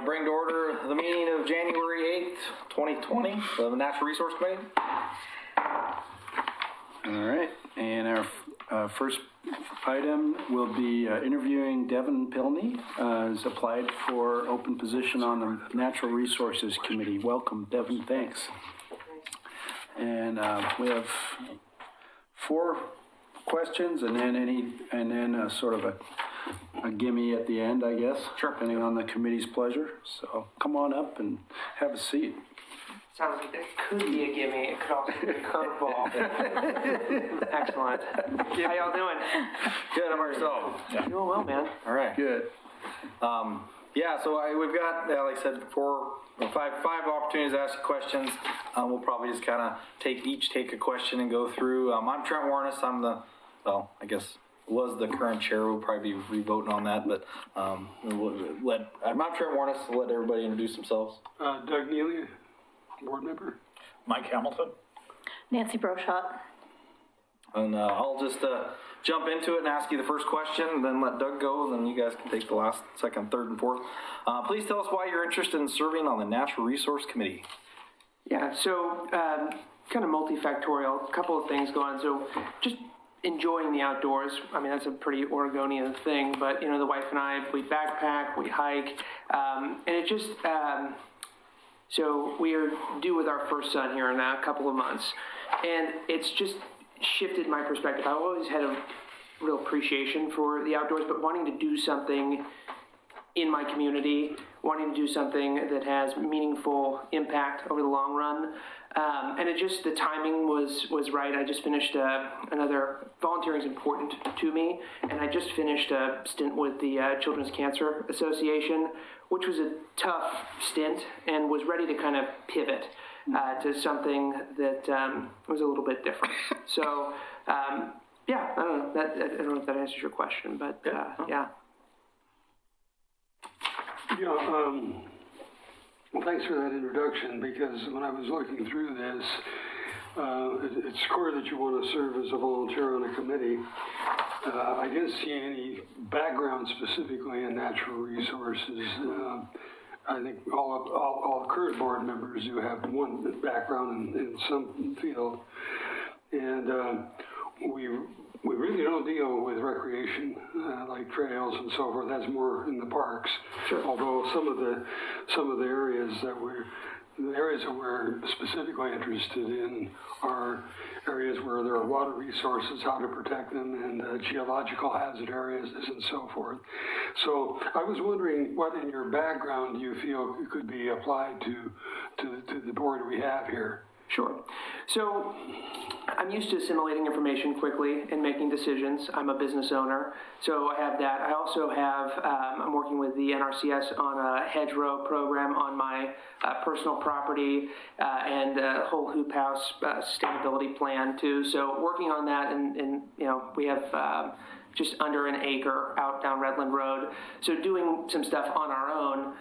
bring to order the meeting of January 8th, 2020, of the Natural Resource Committee. All right, and our first item will be interviewing Devin Pilney, who's applied for open position on the Natural Resources Committee. Welcome, Devin, thanks. And we have 4 questions and then sort of a gimme at the end, I guess. Sure. Depending on the committee's pleasure. So come on up and have a seat. Sounds like it could be a gimme. It could also be a curveball. Excellent. How y'all doing? Good, how about yourself? Yeah. Doing well, man. All right. Good. Yeah, so we've got, like I said, five opportunities to ask you questions. We'll probably just kind of take a question and go through. I'm Trent Warnes. I'm was the current chair. We'll probably be re-voting on that, but I'm Trent Warnes. Let everybody introduce themselves. Doug Neely, board member. Mike Hamilton. Nancy Broshot. And I'll just jump into it and ask you the first question, and then let Doug go, and then you guys can take the last, second, third, and fourth. Please tell us why you're interested in serving on the Natural Resource Committee. Yeah, so kind of multifactorial, a couple of things go on. So just enjoying the outdoors. I mean, that's a pretty Oregonian thing, but, you know, the wife and I, we backpack, we hike, and it just, so we are due with our first son here in a couple of months, and it's just shifted my perspective. I've always had a real appreciation for the outdoors, but wanting to do something in my community, wanting to do something that has meaningful impact over the long run. And it just, the timing was right. I just finished volunteering is important to me, and I just finished a stint with the Children's Cancer Association, which was a tough stint, and was ready to kind of pivot to something that was a little bit different. So, yeah, I don't know. I don't know if that answers your question, but yeah. Well, thanks for that introduction, because when I was looking through this, it's clear that you want to serve as a volunteer on a committee. I didn't see any background specifically in natural resources. I think all current board members do have one background in some field, and we really don't deal with recreation like trails and so forth. That's more in the parks. Sure. Although some of the areas that we're specifically interested in are areas where there are water resources, how to protect them, and geological hazard areas and so forth. So I was wondering what in your background you feel could be applied to the board we have here. Sure. So I'm used to assimilating information quickly and making decisions. I'm a business owner, so I have that. I also have, I'm working with the NRCS on a hedgerow program on my personal property and a whole hoop house sustainability plan too. So working on that, and you know, we have just under an acre out down Redland Road. So doing some stuff on our own.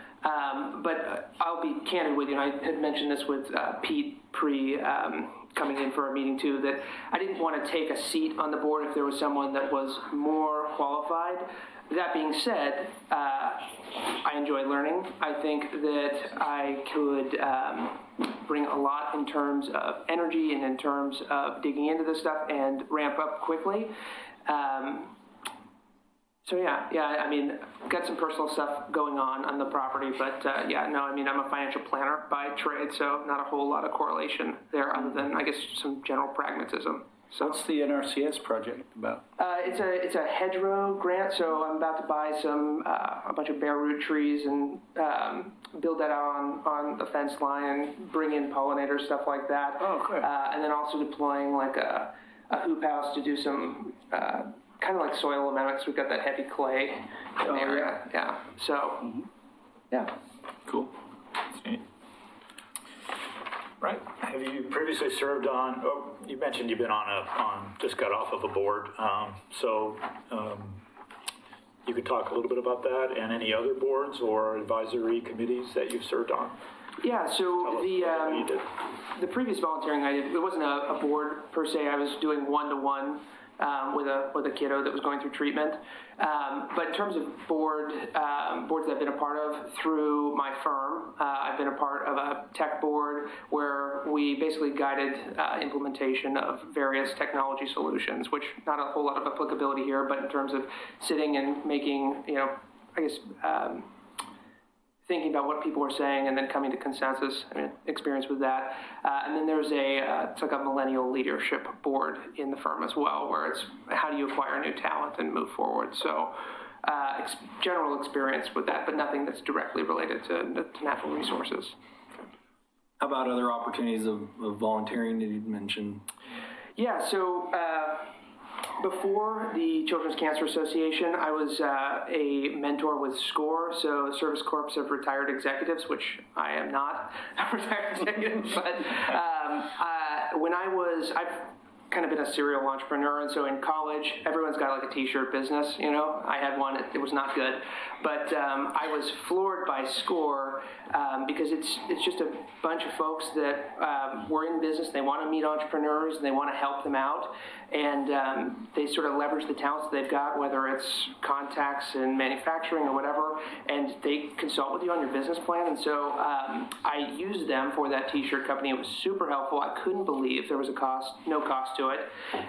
But I'll be candid with you, and I had mentioned this with Pete coming in for a meeting too, that I didn't want to take a seat on the board if there was someone that was more qualified. That being said, I enjoy learning. I think that I could bring a lot in terms of energy and in terms of digging into this stuff and ramp up quickly. So yeah, I mean, got some personal stuff going on the property, but I'm a financial planner by trade, so not a whole lot of correlation there other than, I guess, some general pragmatism. So what's the NRCS project about? It's a hedgerow grant, so I'm about to buy a bunch of bare root trees and build that out on the fence line and bring in pollinators, stuff like that. Oh, cool. And then also deploying like a hoop house to do some kind of like soil amendments. We've got that heavy clay in the area. Yeah. So, yeah. Cool. That's neat. Right. Have you previously served on, you mentioned you've been just got off of a board. You could talk a little bit about that and any other boards or advisory committees that you've served on. Yeah, so the previous volunteering I did, it wasn't a board per se. I was doing one-to-one with a kiddo that was going through treatment. But in terms of boards that I've been a part of through my firm, I've been a part of a tech board where we basically guided implementation of various technology solutions, which not a whole lot of applicability here, but in terms of sitting and making, thinking about what people are saying and then coming to consensus. Experience with that. And then there's it's like a millennial leadership board in the firm as well, where it's how do you acquire new talent and move forward. So general experience with that, but nothing that's directly related to natural resources. How about other opportunities of volunteering that you'd mentioned? Yeah, so before the Children's Cancer Association, I was a mentor with SCORE, so Service Corps of Retired Executives, which I am not a retired executive, but I've kind of been a serial entrepreneur, and so in college, everyone's got like a t-shirt business, I had one, it was not good, but I was floored by SCORE because it's just a bunch of folks that were in business, they want to meet entrepreneurs, and they want to help them out, and they sort of leverage the talents they've got, whether it's contacts in manufacturing or whatever, and they consult with you on your business plan. And so I used them for that t-shirt company. It was super helpful. I couldn't believe there was no cost to it.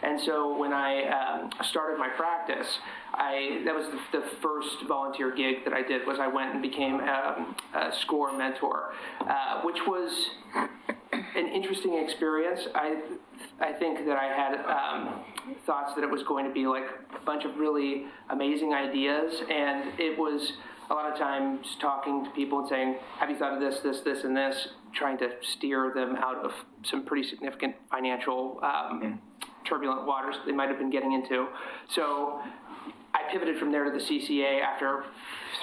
And so when I started my practice, that was the first volunteer gig that I did, was I went and became a SCORE mentor, which was an interesting experience. I think that I had thoughts that it was going to be like a bunch of really amazing ideas, and it was a lot of times talking to people and saying, have you thought of this, this, this, and this, trying to steer them out of some pretty significant financial turbulent waters they might have been getting into. So I pivoted from there to the CCA after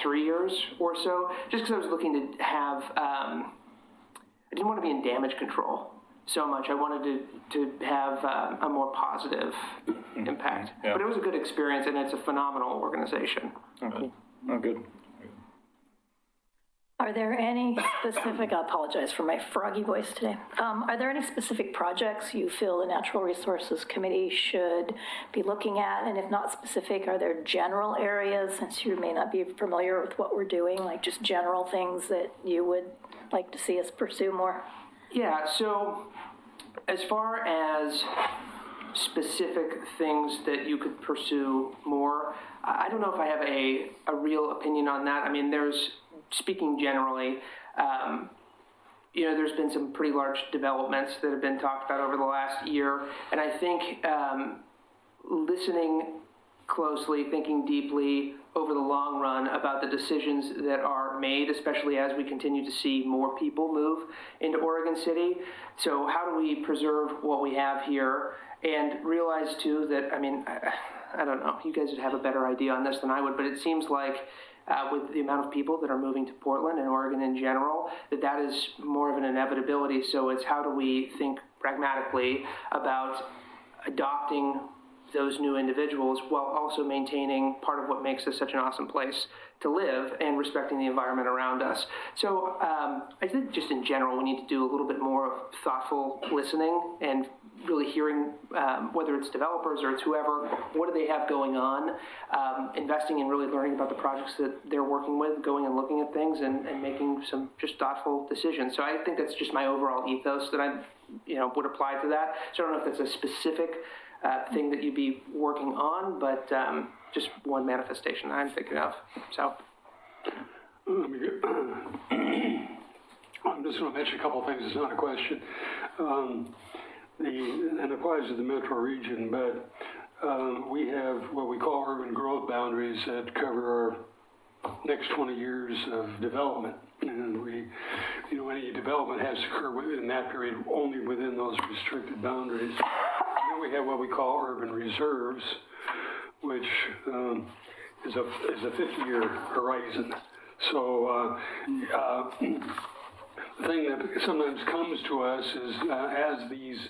3 years or so, just because I was looking to have, I didn't want to be in damage control so much. I wanted to have a more positive impact. Yeah. But it was a good experience, and it's a phenomenal organization. Oh, cool. Oh, good. Are there any specific, I apologize for my froggy voice today. Are there any specific projects you feel the Natural Resources Committee should be looking at? And if not specific, are there general areas, since you may not be familiar with what we're doing, like just general things that you would like to see us pursue more? Yeah, so as far as specific things that you could pursue more, I don't know if I have a real opinion on that. I mean, speaking generally, there's been some pretty large developments that have been talked about over the last year, and I think listening closely, thinking deeply over the long run about the decisions that are made, especially as we continue to see more people move into Oregon City. So how do we preserve what we have here, and realize too that, I don't know, you guys would have a better idea on this than I would, but it seems like with the amount of people that are moving to Portland and Oregon in general, that is more of an inevitability. So it's how do we think pragmatically about adopting those new individuals while also maintaining part of what makes this such an awesome place to live and respecting the environment around us. So I think just in general, we need to do a little bit more of thoughtful listening and really hearing, whether it's developers or it's whoever, what do they have going on, investing in really learning about the projects that they're working with, going and looking at things and making some just thoughtful decisions. So I think that's just my overall ethos that I would apply to that. So I don't know if that's a specific thing that you'd be working on, but just one manifestation I'm thinking of. So I'm just going to mention a couple of things. It's not a question. And applies to the metro region, but we have what we call urban growth boundaries that cover our next 20 years of development. And any development has to occur within that period, only within those restricted boundaries. And then we have what we call urban reserves, which is a 50-year horizon. So the thing that sometimes comes to us is as these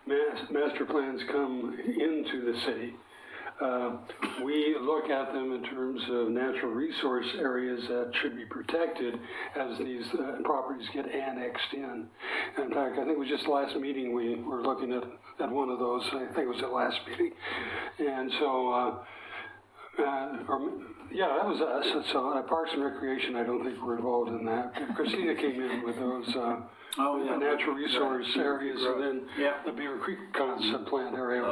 master plans come into the city, we look at them in terms of natural resource areas that should be protected as these properties get annexed in. In fact, I think it was just last meeting we were looking at one of those. I think it was the last meeting. And so, yeah, that was us. So Parks and Recreation, I don't think we're involved in that. Christina came in with those natural resource areas, and then the Beaver Creek concept plan area.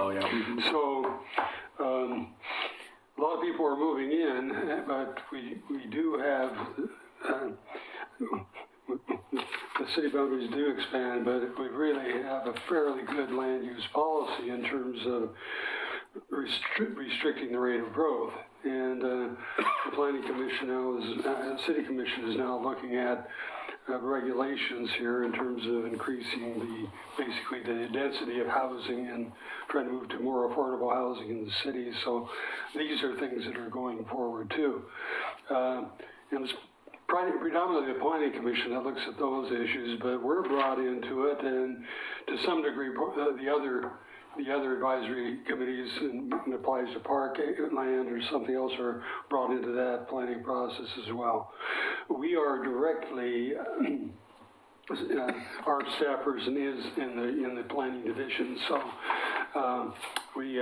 So a lot of people are moving in, but we do have the city boundaries do expand, but we really have a fairly good land use policy in terms of restricting the rate of growth. And the Planning Commission now the City Commission is now looking at regulations here in terms of increasing basically the density of housing and trying to move to more affordable housing in the city. So these are things that are going forward too. And it's predominantly the Planning Commission that looks at those issues, but we're brought into it, and to some degree the other advisory committees, and it applies to park land or something else, are brought into that planning process as well. We are directly, our staff person is in the planning division, so we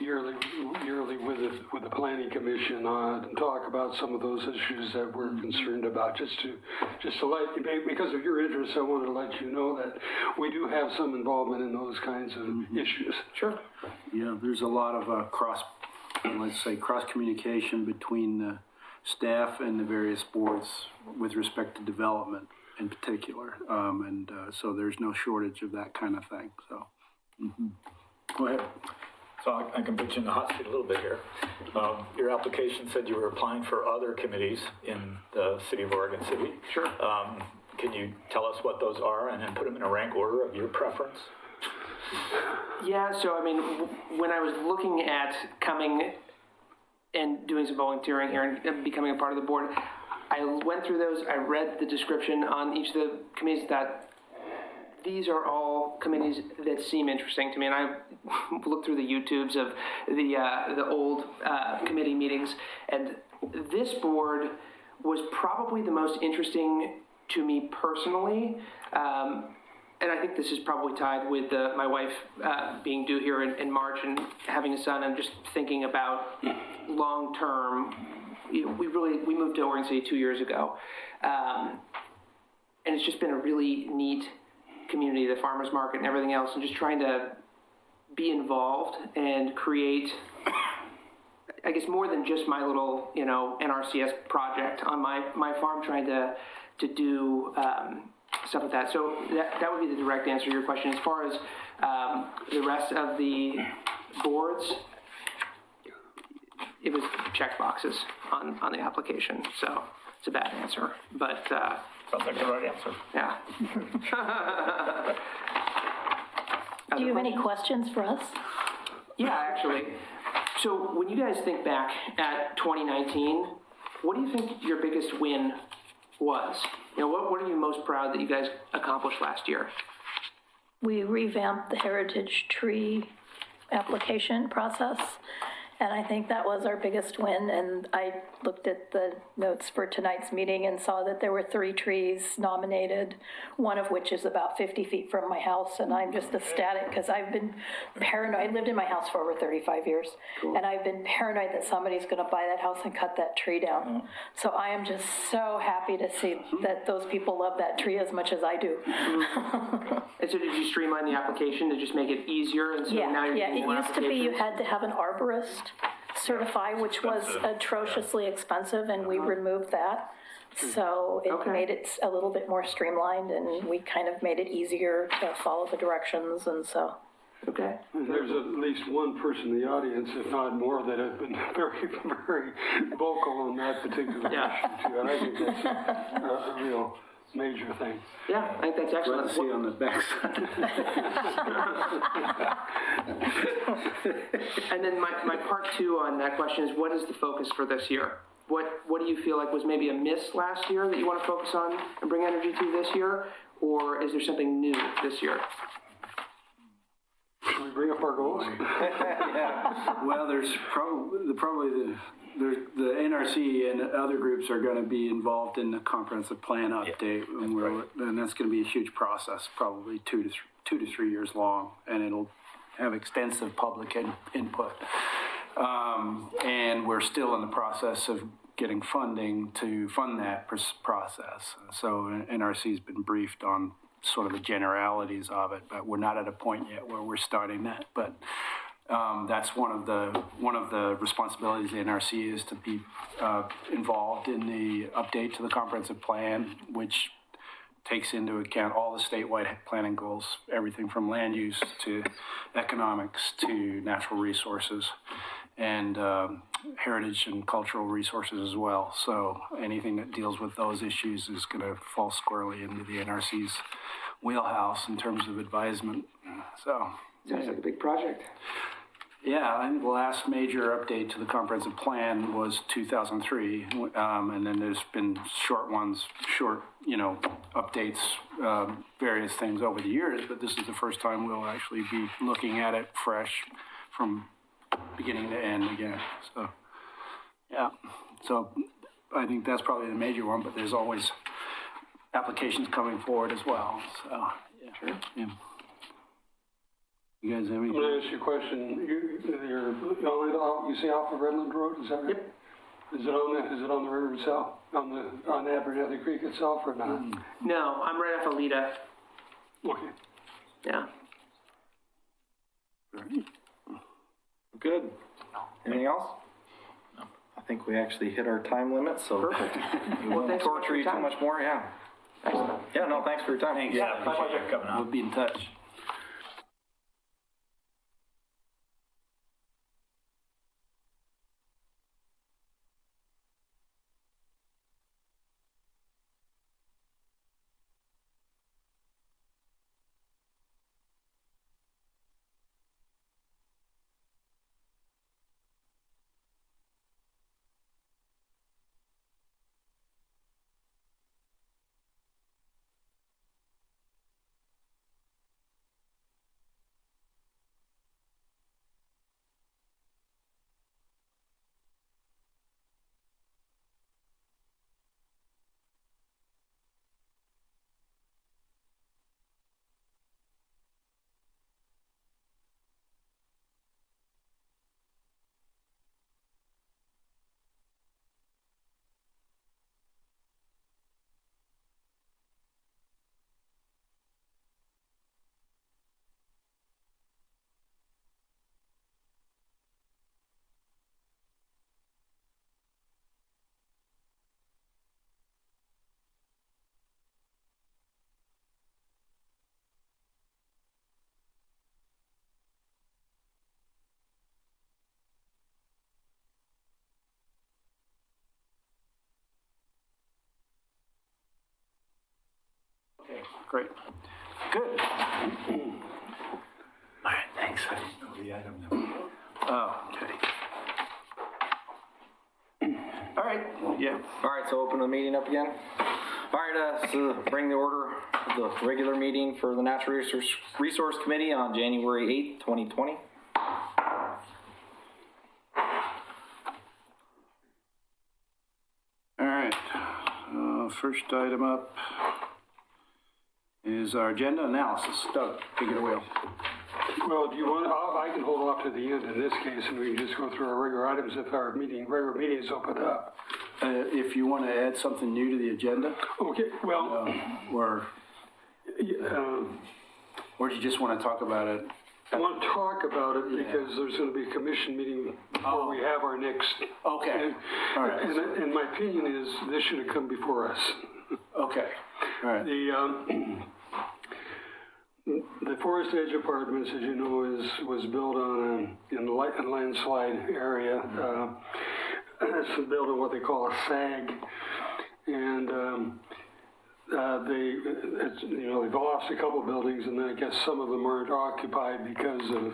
yearly with the Planning Commission talk about some of those issues that we're concerned about. Just to let you, because of your interest, I wanted to let you know that we do have some involvement in those kinds of issues. Sure. Yeah, there's a lot of cross communication between the staff and the various boards with respect to development in particular, so there's no shortage of that kind of thing. So, go ahead. So I can put you in the hot seat a little bit here. Your application said you were applying for other committees in the city of Oregon City. Sure. Can you tell us what those are and then put them in a rank order of your preference? Yeah, so I mean, when I was looking at coming and doing some volunteering here and becoming a part of the board, I went through those, I read the description on each of the committees that these are all committees that seem interesting to me, and I looked through the YouTubes of the old committee meetings, and this board was probably the most interesting to me personally, and I think this is probably tied with my wife being due here in March and having a son, and just thinking about long term. We moved to Oregon City 2 years ago, and it's just been a really neat community, the farmers market and everything else, and just trying to be involved and create, I guess, more than just my little, NRCS project on my farm, trying to do stuff like that. So that would be the direct answer to your question. As far as the rest of the boards, it was check boxes on the application, so it's a bad answer, but Sounds like the right answer. yeah. Do you have any questions for us? Yeah, actually. So when you guys think back at 2019, what do you think your biggest win was? What are you most proud that you guys accomplished last year? We revamped the heritage tree application process, and I think that was our biggest win. And I looked at the notes for tonight's meeting and saw that there were 3 trees nominated, one of which is about 50 feet from my house. And I'm just ecstatic because I've been paranoid. I lived in my house for over 35 years, and I've been paranoid that somebody's going to buy that house and cut that tree down. So I am just so happy to see that those people love that tree as much as I do. And so did you streamline the application to just make it easier? And so now you're getting more it used to be you applications? had to have an arborist certify, which was atrociously expensive, and we removed that. So it made it a little bit more streamlined, and we kind of made it easier to follow the directions, and so. Okay. There's at least one person in the audience, if not more, that have been very, very vocal on that particular issue too, and I think that's a real major thing. Yeah, I think that's excellent. Let's see on the back side. And then my part 2 on that question is, what is the focus for this year? What do you feel like was maybe a miss last year that you want to focus on and bring energy to this year? Or is there something new this year? Should we bring up our goals? Well, there's the NRC and other groups are going to be involved in the comprehensive plan update, and that's going to be a huge process, probably 2 to 3 years long, and it'll have extensive public input. And we're still in the process of getting funding to fund that process. So NRC's been briefed on sort of the generalities of it, but we're not at a point yet where we're starting that. But that's one of the responsibilities of the NRC is to be involved in the update to the comprehensive plan, which takes into account all the statewide planning goals, everything from land use to economics to natural resources and heritage and cultural resources as well. So anything that deals with those issues is going to fall squarely into the NRC's wheelhouse in terms of advisement. So Sounds like a big project. yeah, I think the last major update to the comprehensive plan was 2003, and then there's been short updates, various things over the years, but this is the first time we'll actually be looking at it fresh from beginning to end again. So, yeah, so I think that's probably the major one, but there's always applications coming forward as well. So, yeah. Sure. Yeah. You guys have any? I'm going to ask you a question. You say off of Redland Road, is that right? Yep. Is it on the river itself, on the Abernethy Creek itself, or not? No, I'm right off of Lita. Okay. Yeah. Good. Anything else? No. I think we actually hit our time limit, so. Perfect. We Well, won't thanks so much torture for you your too time. much more, yeah. Excellent. Yeah, no, thanks for your time. Thanks. Yeah, appreciate you coming out. We'll be in touch. Okay, great. Good. All right, thanks. I didn't know the item number. Oh, okay. All right, yeah. All right, so open the meeting up again. All right, so bring the order of the regular meeting for the Natural Resource Committee on January 8th, 2020. All right, first item up is our agenda analysis. Doug, take it away. Well, do you want? I can hold off to the end in this case, and we can just go through our regular items if our regular meeting is opened up. If you want to add something new to the agenda, Okay. Well, or do you just want to talk about it? I want to talk about it because there's going to be a commission meeting before we have our next. Okay. All right. And my opinion is this should have come before us. Okay. All right. The Forest Edge Apartments, as you know, was built on in a landslide area. It's built on what they call a SAG, and they've lost a couple buildings, and I guess some of them aren't occupied because of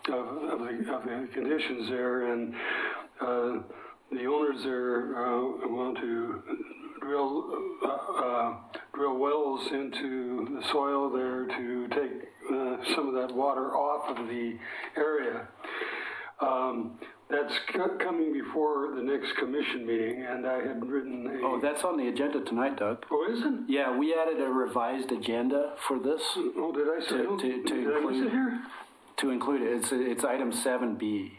the conditions there, and the owners there want to drill wells into the soil there to take some of that water off of the area. That's coming before the next commission meeting, and I had written a... Oh, that's on the agenda tonight, Doug. Oh, is it? Yeah, we added a revised agenda for this Oh, did I say? to Did I miss it here? to include it. It's item 7B.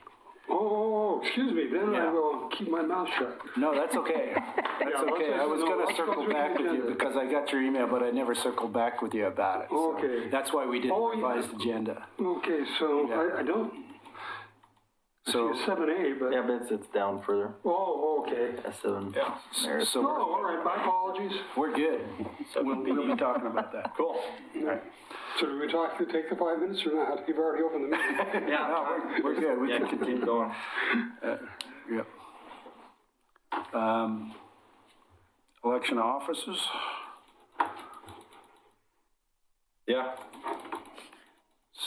Oh, excuse me, then I Yeah. will keep my mouth shut. No, that's okay. That's Yeah, okay. I was going let's to go circle through the back with you agenda. because I got your email, but I never circled back with you about it. So Okay. that's why we did a Oh, yeah. revised agenda. Okay, so Yeah. I don't So, see 7A, but... Yeah, but it's down further. Oh, okay. S7. Yeah. so Oh, all right, my apologies. we're good. We'll be talking about that. Cool. So do we take the 5 minutes or not? You've already opened the meeting. Yeah, No, we're good. We yeah, can continue. keep going. Yep. Election of officers. Yeah.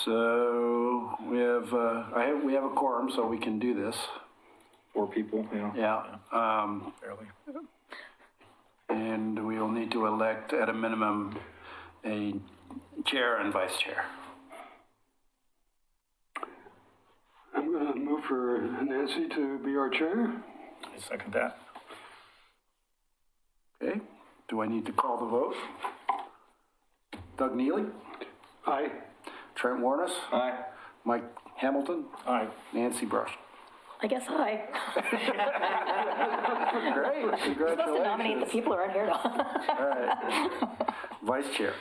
So we have we have a quorum, so we can do this. 4 people, you know. Yeah. Barely. And we will need to elect at a minimum a chair and vice chair. I'm going to move for Nancy to be our chair. I second that. Okay. Do I need to call the vote? Doug Neely, Aye. Trent Warnes, Aye. Mike Hamilton, All right. Nancy Brush. I guess I. Great. You're supposed to nominate the Congratulations. people who aren't here to. All right. Vice chair.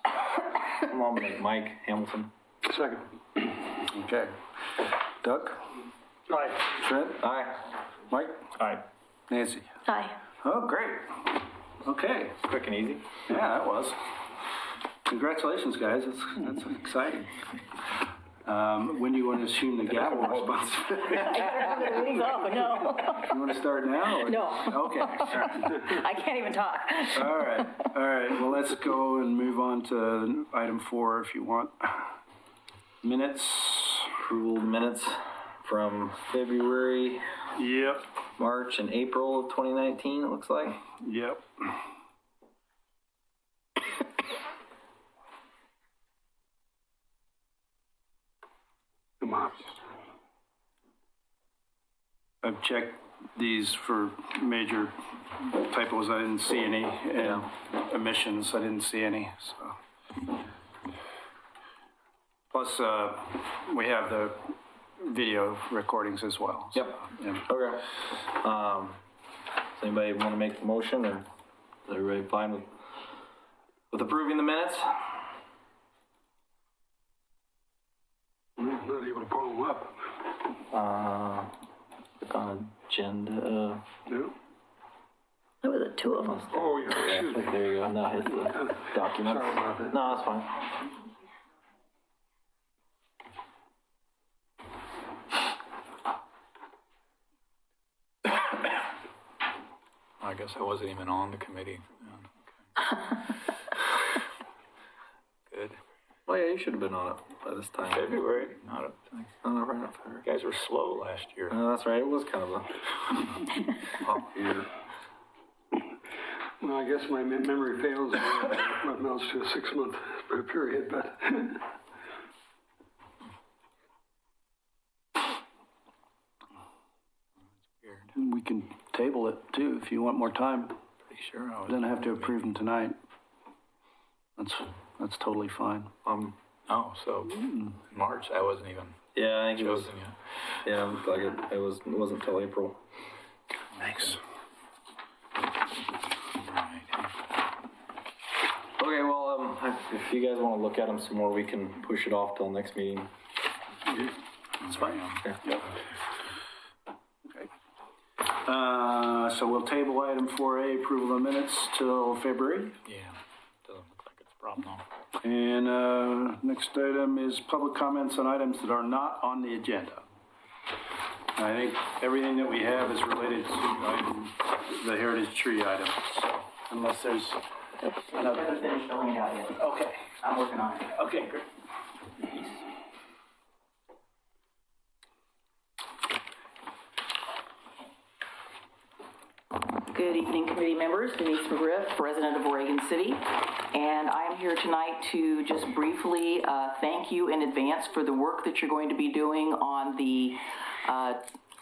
I'll nominate Mike Hamilton. Second. Okay. Doug, Aye. Trent, Aye. Mike, All right. Nancy. Aye. Oh, great. Okay. Quick and easy. Yeah, that was. Congratulations, guys. That's exciting. When do you want to assume the gavel responsibility? The meeting's over, no. You want to start now? Or? No. Okay. All right. I can't even talk. All right. All right. Well, let's go and move on to item 4 if you want. Minutes. Approval of minutes from February, Yep. March, and April of 2019, it looks like. Yep. Come on. I've checked these for major typos. I didn't see any. And omissions, I didn't see any. So. Plus, we have the video recordings as well. So, Yep. yeah. Okay. Does anybody want to make the motion, or is everybody fine with approving the minutes? I'm not able to pull them up. On agenda. No? There were the 2 of them. Oh, yeah, excuse me. There you go. Now hit the document. Sorry about that. No, that's fine. I guess I wasn't even on the committee. Yeah, okay. Good. Well, yeah, you should have been on it by this time. February. Not a, No, right up there. you guys were slow last year. That's right. It was kind of a off year. Well, I guess my memory fails what amounts to a 6-month period, but Weird. We can table it too if you want more time. Pretty sure I was. Then I have to approve them tonight. That's totally fine. Oh, so March, I wasn't even Yeah, I think it was. chosen yet. Yeah, it looked like it wasn't until April. Thanks. Right. Okay, well, if you guys want to look at them some more, we can push it off till next meeting. That's fine. Okay. Yep. Okay. So we'll table item 4A, approval of minutes, till February. Yeah, doesn't look like it's a problem though. And next item is public comments on items that are not on the agenda. I think everything that we have is related to the heritage tree item, so unless there's another. I haven't finished filling it out yet. Okay, I'm working on it. okay, great. Good evening, committee members. Denise McGriff, resident of Oregon City. And I am here tonight to just briefly thank you in advance for the work that you're going to be doing on the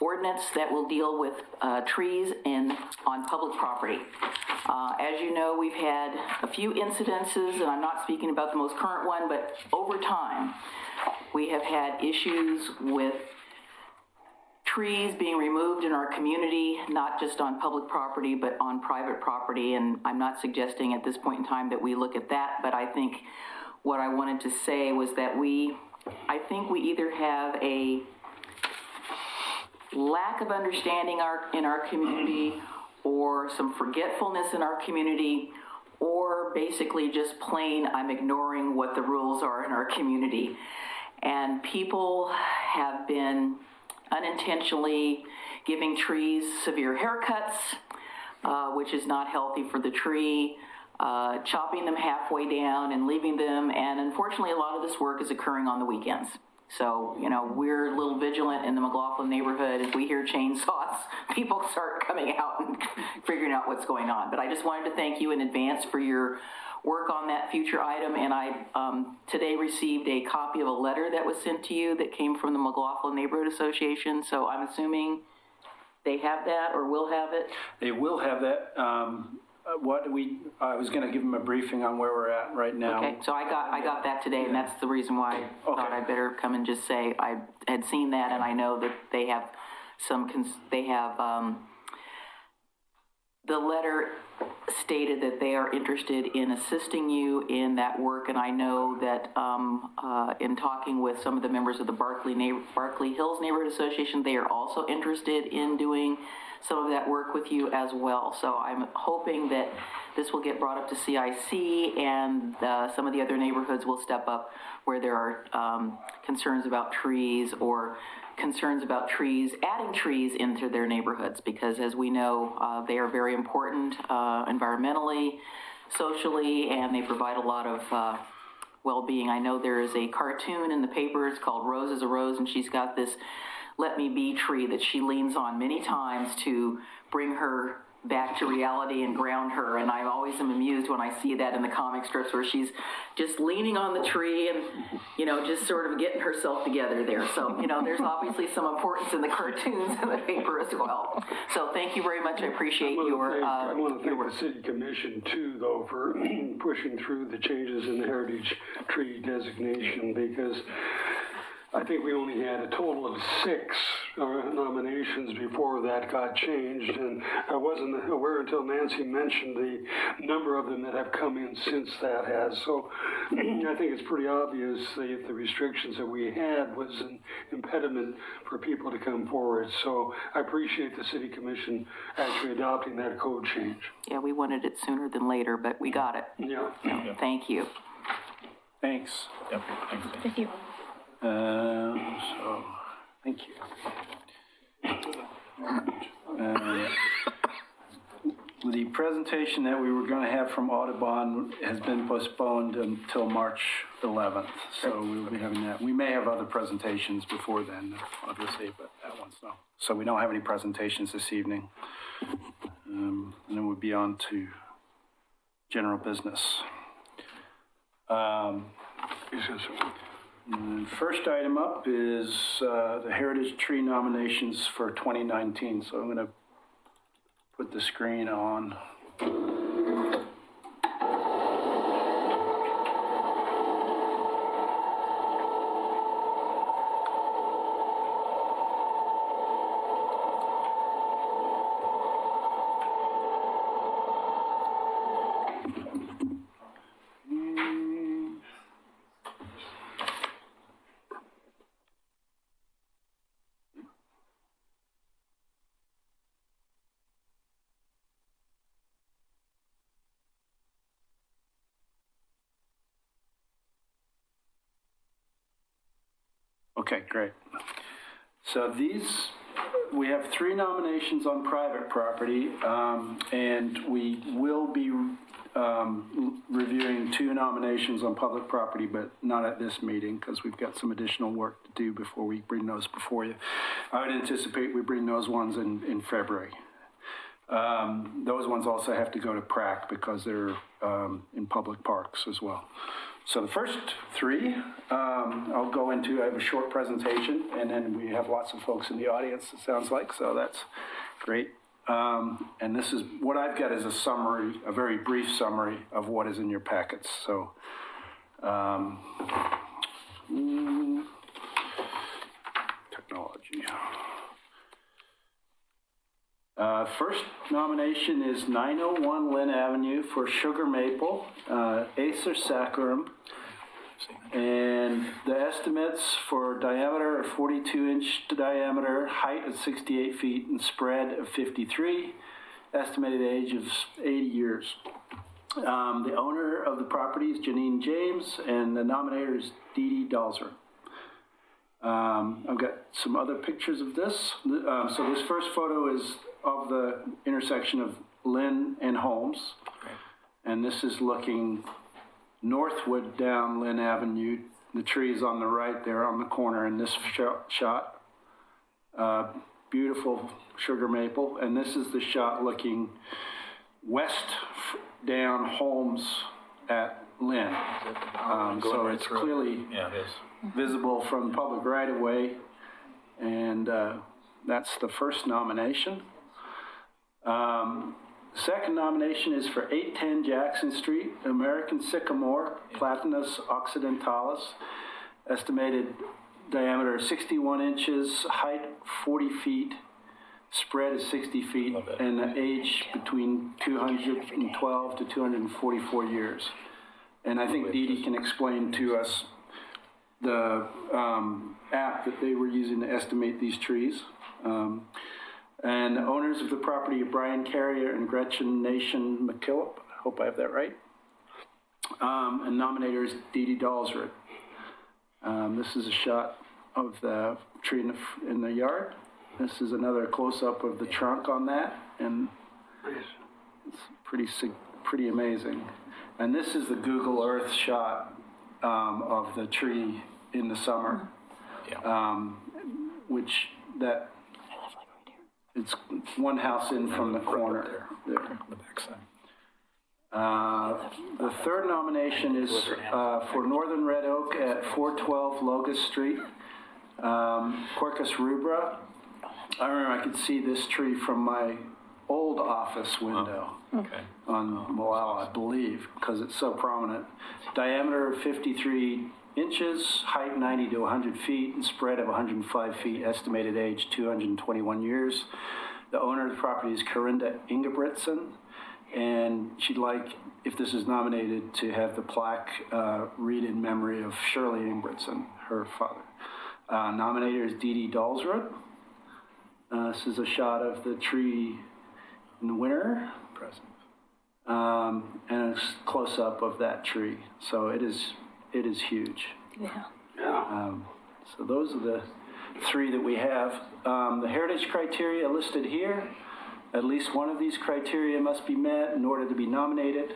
ordinance that will deal with trees on public property. As you know, we've had a few incidences, and I'm not speaking about the most current one, but over time, we have had issues with trees being removed in our community, not just on public property, but on private property. And I'm not suggesting at this point in time that we look at that, but I think what I wanted to say was that I think we either have a lack of understanding in our community, or some forgetfulness in our community, or basically just plain I'm ignoring what the rules are in our community. And people have been unintentionally giving trees severe haircuts, which is not healthy for the tree, chopping them halfway down and leaving them. And unfortunately, a lot of this work is occurring on the weekends. So, you know, we're a little vigilant in the McLaughlin neighborhood. If we hear chainsaws, people start coming out and figuring out what's going on. But I just wanted to thank you in advance for your work on that future item. And I today received a copy of a letter that was sent to you that came from the McLaughlin Neighborhood Association. So I'm assuming they have that or will have it. They will have that. I was going to give them a briefing on where we're at right now. Okay, so I got that today, and that's the reason why I thought I'd better come and just say I had seen that, and I know that they have the letter stated that they are interested in assisting you in that work, and I know that in talking with some of the members of the Berkeley Hills Neighborhood Association, they are also interested in doing some of that work with you as well. So I'm hoping that this will get brought up to CIC, and some of the other neighborhoods will step up where there are concerns about trees, or concerns about trees, adding trees into their neighborhoods, because as we know, they are very important environmentally, socially, and they provide a lot of well-being. I know there is a cartoon in the papers called Rose is a Rose, and she's got this Let Me Be tree that she leans on many times to bring her back to reality and ground her. And I always am amused when I see that in the comic strips, where she's just leaning on the tree and, you know, just sort of getting herself together there. So, you know, there's obviously some importance in the cartoons in the paper as well. So thank you very much. I appreciate your I want to thank the City Commission too, though, for pushing through the changes in the heritage tree designation, because I think we only had a total of 6 nominations before that got changed, and I wasn't aware until Nancy mentioned the number of them that have come in since that has. So I think it's pretty obvious that the restrictions that we had was an impediment for people to come forward. So I appreciate the City Commission actually adopting that code change. Yeah, we wanted it sooner than later, but we got it. Yeah. Thank you. Thanks. Yep, thanks. Thank you. So, thank you. The presentation that we were going to have from Audubon has been postponed until March 11th, so we will be having that. We may have other presentations before then, obviously, but that one's no. So we don't have any presentations this evening. And then we'll be on to general business. First item up is the Heritage Tree nominations for 2019. So I'm going to put the screen on. Okay, great. So we have 3 nominations on private property, and we will be reviewing 2 nominations on public property, but not at this meeting because we've got some additional work to do before we bring those before you. I would anticipate we bring those ones in February. Those ones also have to go to PRAC because they're in public parks as well. So the first three, I'll go into. I have a short presentation, and then we have lots of folks in the audience, it sounds like, so that's great. And this is, what I've got is a summary, a very brief summary of what is in your packets. So, technology. First nomination is 901 Lynn Avenue for Sugar Maple, Acer Saccharum. And the estimates for diameter are 42-inch diameter, height of 68 feet, and spread of 53, estimated age of 80 years. The owner of the property is Janine James, and the nominator is Dee Dee Dalzer. I've got some other pictures of this. So this first photo is of the intersection of Lynn and Holmes. And this is looking northward down Lynn Avenue. The tree is on the right there on the corner in this shot. Beautiful sugar maple. And this is the shot looking west down Holmes at Lynn. So it's clearly visible from public right-of-way. And that's the first nomination. Second nomination is for 810 Jackson Street, American Sycamore, Platanus occidentalis, estimated diameter 61 inches, height 40 feet, spread is 60 feet, and the age between 212 to 244 years. And I think Dee Dee can explain to us the app that they were using to estimate these trees. And the owners of the property are Brian Carrier and Gretchen Nation McKillop. I hope I have that right. And nominator is Dee Dee Dalzer. This is a shot of the tree in the yard. This is another close-up of the trunk on that, and it's pretty amazing. And this is the Google Earth shot of the tree in the summer, which that. It's one house in from the corner there. The backside. The third nomination is for Northern Red Oak at 412 Locust Street, Quercus rubra. I remember I could see this tree from my old office window on Molalla, I believe, because it's so prominent. Diameter of 53 inches, height 90 to 100 feet, and spread of 105 feet, estimated age 221 years. The owner of the property is Corinda Ingebrigtsen, and she'd like, if this is nominated, to have the plaque read in memory of Shirley Ingebrigtsen, her father. Nominator is Dee Dee Dalzer. This is a shot of the tree in the winter. And a close-up of that tree. So it is huge. So those are the three that we have. The heritage criteria listed here. At least one of these criteria must be met in order to be nominated.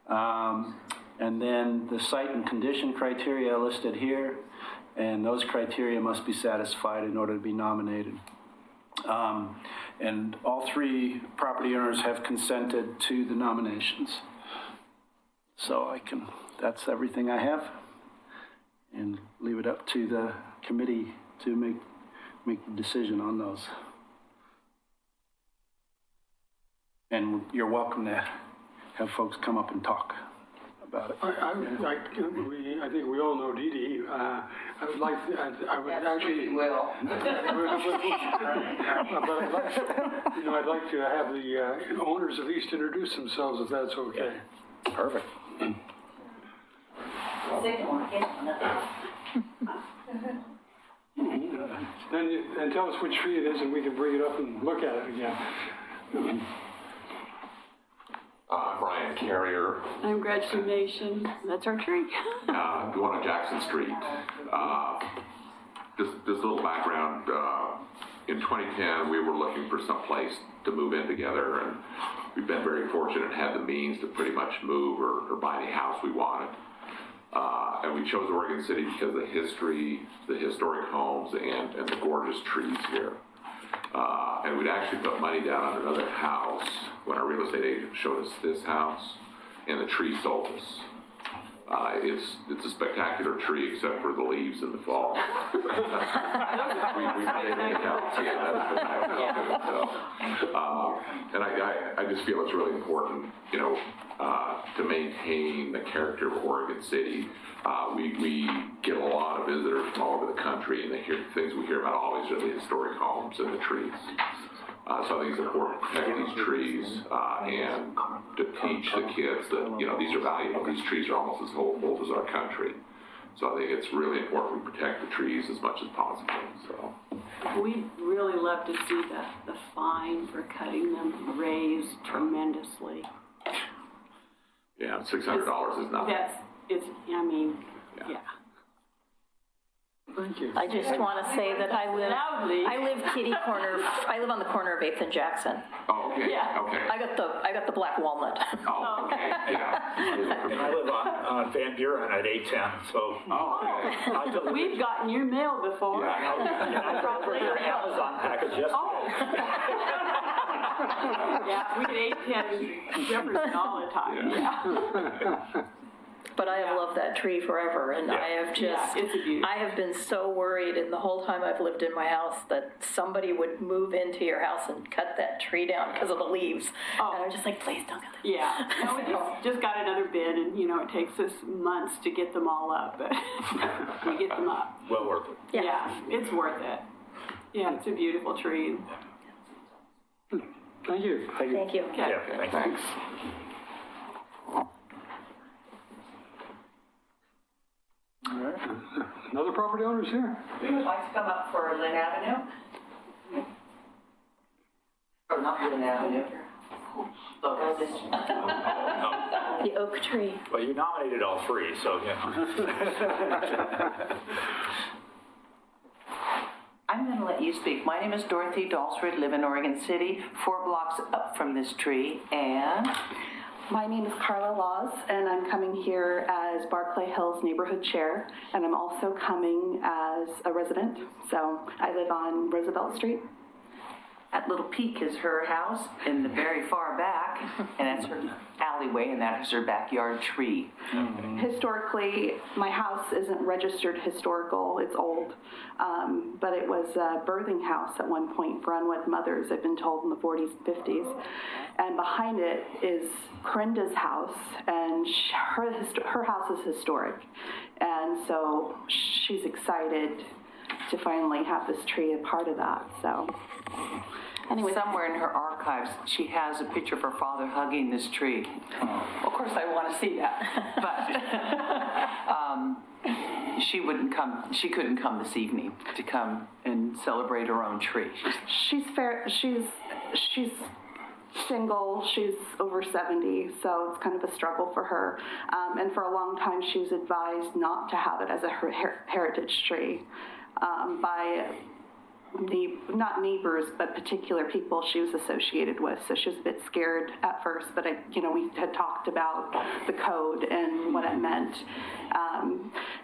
And then the site and condition criteria listed here. And those criteria must be satisfied in order to be nominated. And all three property owners have consented to the nominations. So that's everything I have, and leave it up to the committee to make the decision on those. And you're welcome to have folks come up and talk about it. I think we all know Dee Dee. I would actually. Well. I'd like to have the owners at least introduce themselves, if that's okay. Perfect. Then tell us which tree it is, and we can bring it up and look at it again. Brian Carrier. I'm Gretchen Nation. That's our tree. The one on Jackson Street. Just a little background. In 2010, we were looking for some place to move in together, and we've been very fortunate and had the means to pretty much move or buy any house we wanted. And we chose Oregon City because of the history, the historic homes, and the gorgeous trees here. And we'd actually put money down on another house when our real estate agent showed us this house, and the tree sold us. It's a spectacular tree except for the leaves in the fall. we made it out. And I just feel it's really important, to maintain the character of Oregon City. We get a lot of visitors from all over the country, and things we hear about always are the historic homes and the trees. So I think it's important to protect these trees and to teach the kids that, these are valuable. These trees are almost as old as our country. So I think it's really important we protect the trees as much as possible. So We'd really love to see the fine for cutting them raised tremendously. yeah, $600 is nothing. Yeah. Thank you. I just want to say that I live on the corner of 8th and Jackson. Oh, okay. Yeah. Okay. I got the black walnut. Oh, okay. Yeah. And I live on Van Buren at 810, so. Oh, okay. We've gotten your mail before. Yeah, I delivered your Amazon package yesterday. Yeah, we get 810 Jefferson all the time. Yeah. But I have loved that tree forever, and I have just, it's a beauty. I have been so worried in the whole time I've lived in my house that somebody would move into your house and cut that tree down because of the leaves. Oh. And I'm just like, please don't cut that. Yeah, no, we just got another bin, and it takes us months to get them all up, but we get them up. Well worth it. Yeah, it's worth it. Yeah, it's a beautiful tree. Thank you. Thank you. Okay. Yeah, thanks. All right. Another property owners here? We would like to come up for Lynn Avenue. Or not Lynn Avenue. The oak tree. Well, you nominated all three, so I'm going to let you speak. My name is Dorothy Dalsford, live in Oregon City, 4 blocks up from this tree, and... My name is Carla Laws, and I'm coming here as Barclay Hills Neighborhood Chair, and I'm also coming as a resident. So I live on Roosevelt Street. At Little Peak is her house in the very far back, and that's her alleyway, and that is her backyard tree. Mm-hmm. Historically, my house isn't registered historical, it's old, but it was a birthing house at one point for unwed mothers, I've been told, in the 40s and 50s. And behind it is Corinda's house, and her house is historic. And so she's excited to finally have this tree a part of that, so. Anyway, somewhere in her archives, she has a picture of her father hugging this tree. Of course, I want to see that, but she couldn't come this evening to come and celebrate her own tree. She's single, she's over 70, so it's kind of a struggle for her. And for a long time, she was advised not to have it as a heritage tree by not neighbors, but particular people she was associated with. So she was a bit scared at first, but we had talked about the code and what it meant.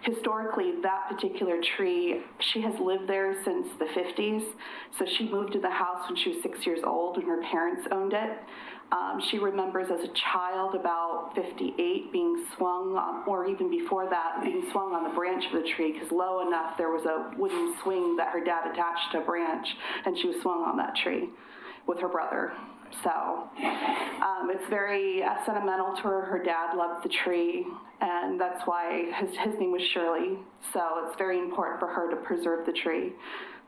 Historically, that particular tree, she has lived there since the 50s. So she moved to the house when she was 6 years old, and her parents owned it. She remembers as a child, about 58, being swung on, or even before that, being swung on the branch of the tree, because low enough there was a wooden swing that her dad attached to a branch, and she was swung on that tree with her brother. So it's very sentimental to her. Her dad loved the tree, and that's why his name was Shirley. So it's very important for her to preserve the tree.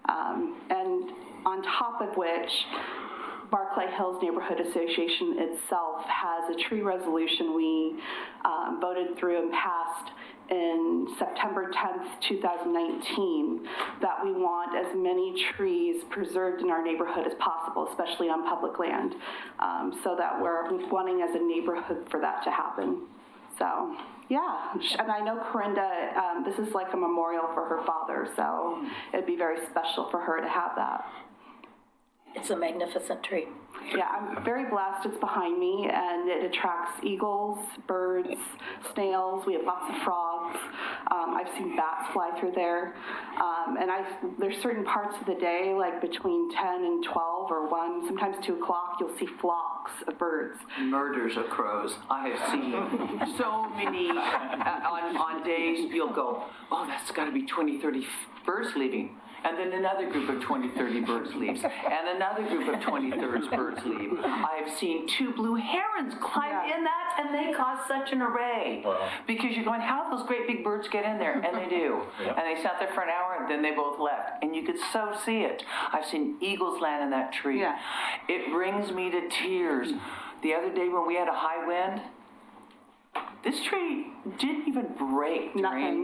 And on top of which, Barclay Hills Neighborhood Association itself has a tree resolution we voted through and passed in September 10th, 2019, that we want as many trees preserved in our neighborhood as possible, especially on public land, so that we're wanting as a neighborhood for that to happen. So, yeah, and I know Corinda, this is like a memorial for her father, so it'd be very special for her to have that. It's a magnificent tree. Yeah, I'm very blessed. It's behind me, and it attracts eagles, birds, snails. We have lots of frogs. I've seen bats fly through there. And there's certain parts of the day, like between 10 and 12 or 1, sometimes 2 o'clock, you'll see flocks of birds. Murders of crows. I have seen so many on days you'll go, oh, that's got to be 20, 30 birds leaving. And then another group of 20, 30 birds leaves. And another group of 20, 30 birds leave. I've seen 2 blue herons climb in that, and they cause such an array. Wow. Because you're going, how did those great big birds get in there? And they do. Yeah. And they sat there for an hour, and then they both left. And you could so see it. I've seen eagles land in that tree. Yeah. It brings me to tears. The other day when we had a high wind, this tree didn't even break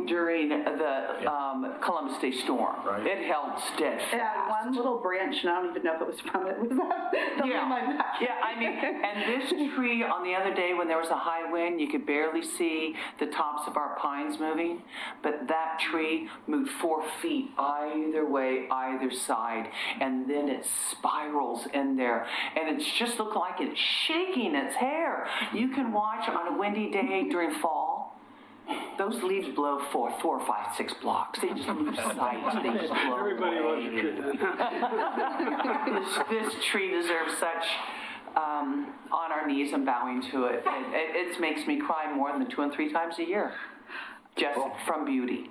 during the Columbus Day storm. Right. It held steadfast. It had one little branch, and I don't even know if it was from it. Was that Yeah. in my back? Yeah, I mean, and this tree on the other day when there was a high wind, you could barely see the tops of our pines moving, but that tree moved 4 feet either way, either side, and then it spirals in there, and it's just looked like it's shaking its hair. You can watch on a windy day during fall, those leaves blow 4, 5, 6 blocks. They just lose sight. They just blow Everybody away. loves a tree then. This tree deserves such on our knees and bowing to it. It makes me cry more than 2 and 3 times a year, just from beauty.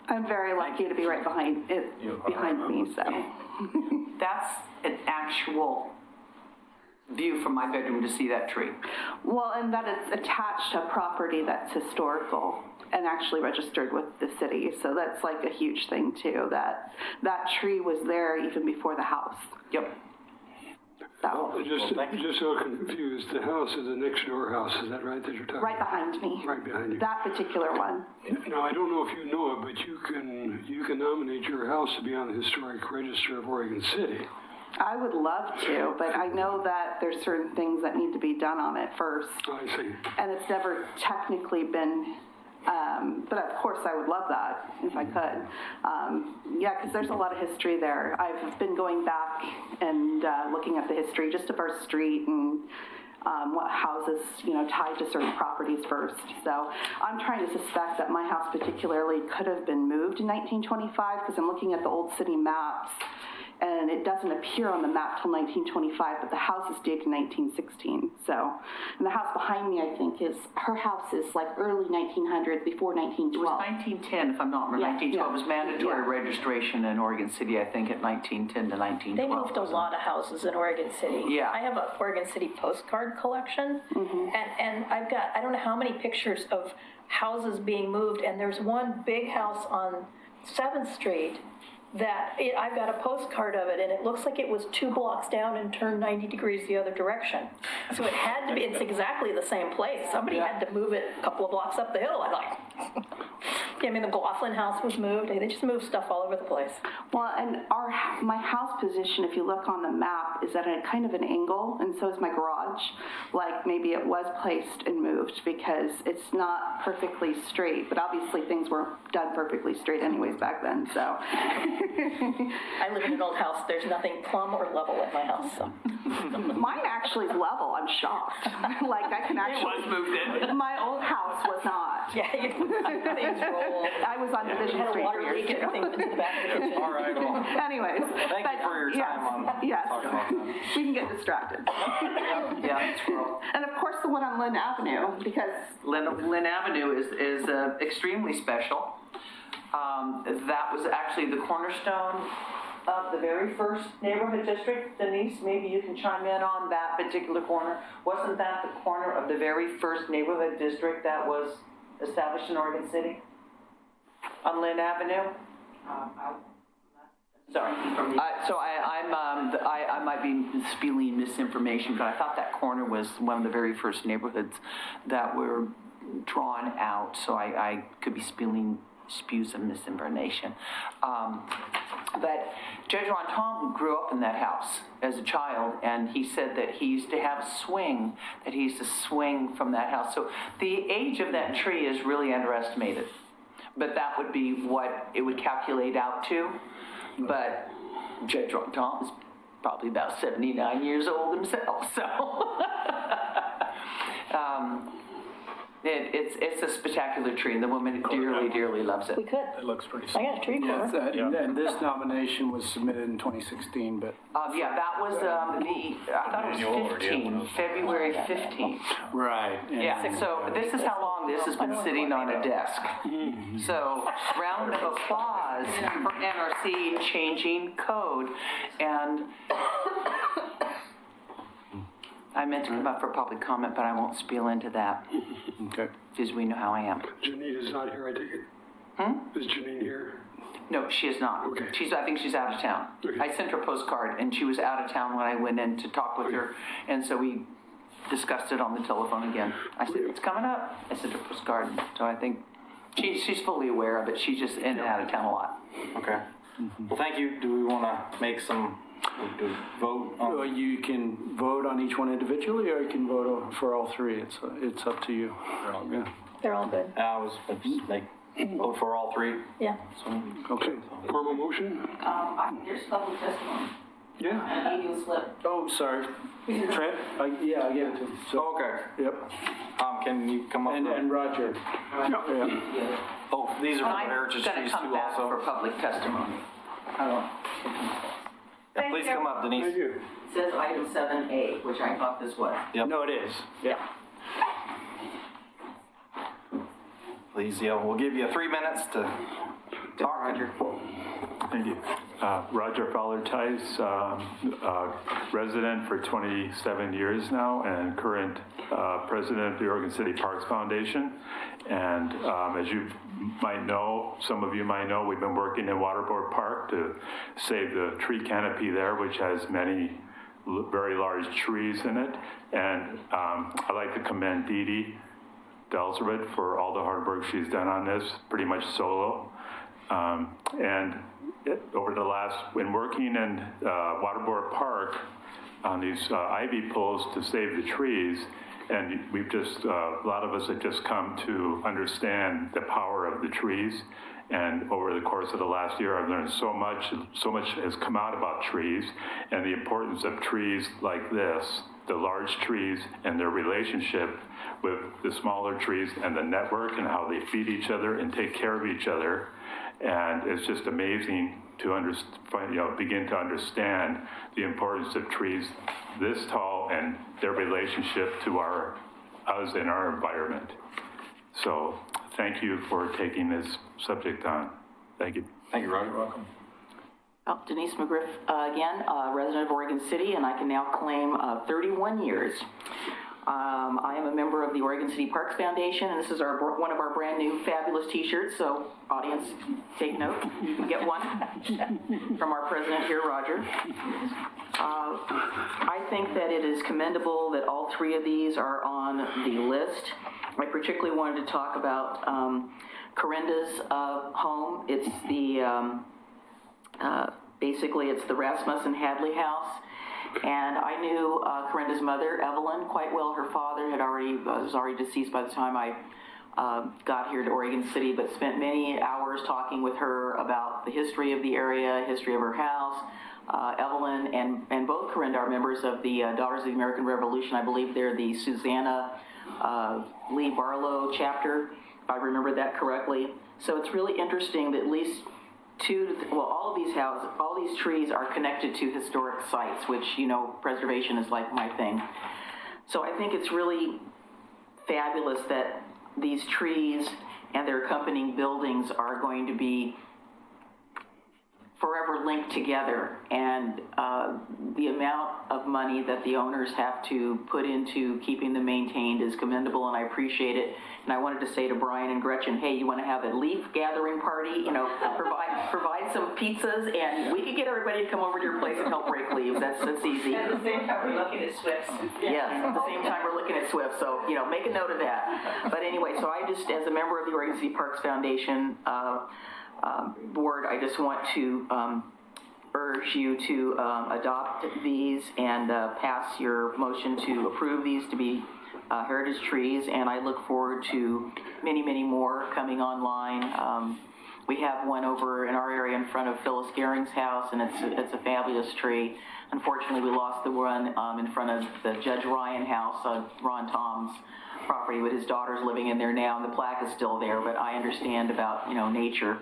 I'm very lucky to be right behind me, so. That's an actual view from my bedroom to see that tree. Well, and that it's attached to a property that's historical and actually registered with the city. So that's like a huge thing too, that tree was there even before the house. Yep. So, Just so confused, the house is the next door house, is that right that you're talking right about? behind me. Right behind you. That particular one. Now, I don't know if you know it, but you can nominate your house to be on the Historic Register of Oregon City. I would love to, but I know that there's certain things that need to be done on it first. Oh, I see. And it's never technically been, but of course I would love that if I could. Yeah, because there's a lot of history there. I've been going back and looking at the history just of our street and what houses, tied to certain properties first. So I'm trying to suspect that my house particularly could have been moved in 1925 because I'm looking at the old city maps. And it doesn't appear on the map till 1925, but the house is dated 1916. So, and the house behind me, I think, her house is like early 1900s, before 1912. It was 1910, if I'm not wrong. 1912 was mandatory registration in Oregon City, I think, at 1910 to 1912. They moved a lot of houses in Oregon City. Yeah. I have an Oregon City postcard collection, and I've got, I don't know how many pictures of houses being moved, and there's one big house on 7th Street that I've got a postcard of it, and it looks like it was 2 blocks down and turned 90 degrees the other direction. So it had to be, it's exactly the same place. Somebody had to move it a couple of blocks up the hill. I like, I mean, the McLaughlin house was moved. They just moved stuff all over the place. Well, and my house position, if you look on the map, is at a kind of an angle, and so is my garage. Like maybe it was placed and moved because it's not perfectly straight, but obviously things weren't done perfectly straight anyways back then, so. I live in an old house. There's nothing plumb or level at my house, so. Mine actually is level. I'm shocked. Like I can actually. It was moved in. My old house was not. Yeah, things roll. I was on Division Had a Street water for leak years and too. things into the back of the kitchen. All right, well, Anyways. thank you for your time on Yes. talking about that. We can get distracted. Yeah, it's cool. And of course the one on Lynn Avenue, because Lynn Avenue is extremely special. That was actually the cornerstone of the very first neighborhood district. Denise, maybe you can chime in on that particular corner. Wasn't that the corner of the very first neighborhood district that was established in Oregon City? On Lynn Avenue? Sorry. So I might be spewing misinformation, but I thought that corner was one of the very first neighborhoods that were drawn out. So I could be spew some misinformation. But Judge Ron Tom grew up in that house as a child, and he said that he used to have a swing, that he used to swing from that house. So the age of that tree is really underestimated. But that would be what it would calculate out to. But Judge Ron Tom is probably about 79 years old himself, so. It's a spectacular tree, and the woman dearly loves it. We could. It looks pretty I sweet. got a tree cord. And this nomination was submitted in 2016, but. Yeah, that was I thought it was 15, February 15th. Right. Yeah, so this is how long this has been sitting on a desk. So, round of applause for NRC changing code. And I meant to come up for public comment, but I won't spiel into that, Okay. because we know how I am. Janine is not here, I take it. Is Janine here? No, she is not. Okay. I think she's out of town. Okay. I sent her a postcard, and she was out of town when I went in to talk with her, and so we discussed it on the telephone again. I said, it's coming up. I sent her a postcard, so I think she's fully aware of it. She's just in and out of town a lot. Okay. Well, thank you. Do we want to make some, vote on? Well, you can vote on each one individually, or you can vote for all three. It's up to you. Yeah. They're all good. I was like, vote for all three. Yeah. Okay. Formal motion? There's public testimony. Yeah. I gave you a slip. Oh, sorry. Trent? I gave it to him. So, Okay. yep. Can you come up? And Roger. Yeah. Oh, these are I'm from Heritage going to Trees come too back for also. public testimony. Yeah, please come up, Denise. Thank you. It says item 7A, which I thought this was. Yep. No, it is. Yeah. Please, we'll give you 3 minutes to talk. Roger. Thank you. Roger Fowler Tice, resident for 27 years now and current president of the Oregon City Parks Foundation. And as you might know, some of you might know, we've been working in Waterboard Park to save the tree canopy there, which has many very large trees in it. And I'd like to commend Dee Dee Delsrud for all the hard work she's done on this, pretty much solo. Over the when working in Waterboard Park on these ivy poles to save the trees, and we've just, a lot of us have just come to understand the power of the trees. And over the course of the last year, I've learned so much has come out about trees and the importance of trees like this, the large trees and their relationship with the smaller trees and the network and how they feed each other and take care of each other. And it's just amazing to begin to understand the importance of trees this tall and their relationship to us and our environment. So thank you for taking this subject on. Thank you. Thank you, Roger. You're welcome. Denise McGriff again, resident of Oregon City, and I can now claim 31 years. I am a member of the Oregon City Parks Foundation, and this is one of our brand new fabulous t-shirts, so audience, take note. You can get one from our president here, Roger. I think that it is commendable that all three of these are on the list. I particularly wanted to talk about Corinda's home. It's the, basically it's the Rasmussen Hadley House. And I knew Corinda's mother, Evelyn, quite well. Her father was already deceased by the time I got here to Oregon City, but spent many hours talking with her about the history of the area, history of her house. Evelyn and both Corinda are members of the Daughters of the American Revolution. I believe they're the Susanna Lee Barlow chapter, if I remember that correctly. So it's really interesting that at least all these trees are connected to historic sites, which, preservation is like my thing. So I think it's really fabulous that these trees and their accompanying buildings are going to be forever linked together, and the amount of money that the owners have to put into keeping them maintained is commendable, and I appreciate it. And I wanted to say to Brian and Gretchen, hey, you want to have a leaf gathering party? Provide some pizzas, and we could get everybody to come over to your place and help break leaves. That's easy. At the same time, we're looking at Swifts. Yes, at the same time, we're looking at Swift, so, make a note of that. But anyway, so I just, as a member of the Oregon City Parks Foundation board, I just want to urge you to adopt these and pass your motion to approve these to be heritage trees, and I look forward to many, many more coming online. We have one over in our area in front of Phyllis Gehring's house, and it's a fabulous tree. Unfortunately, we lost the one in front of the Judge Ryan house, Ron Tom's property, but his daughter's living in there now, and the plaque is still there, but I understand about, nature.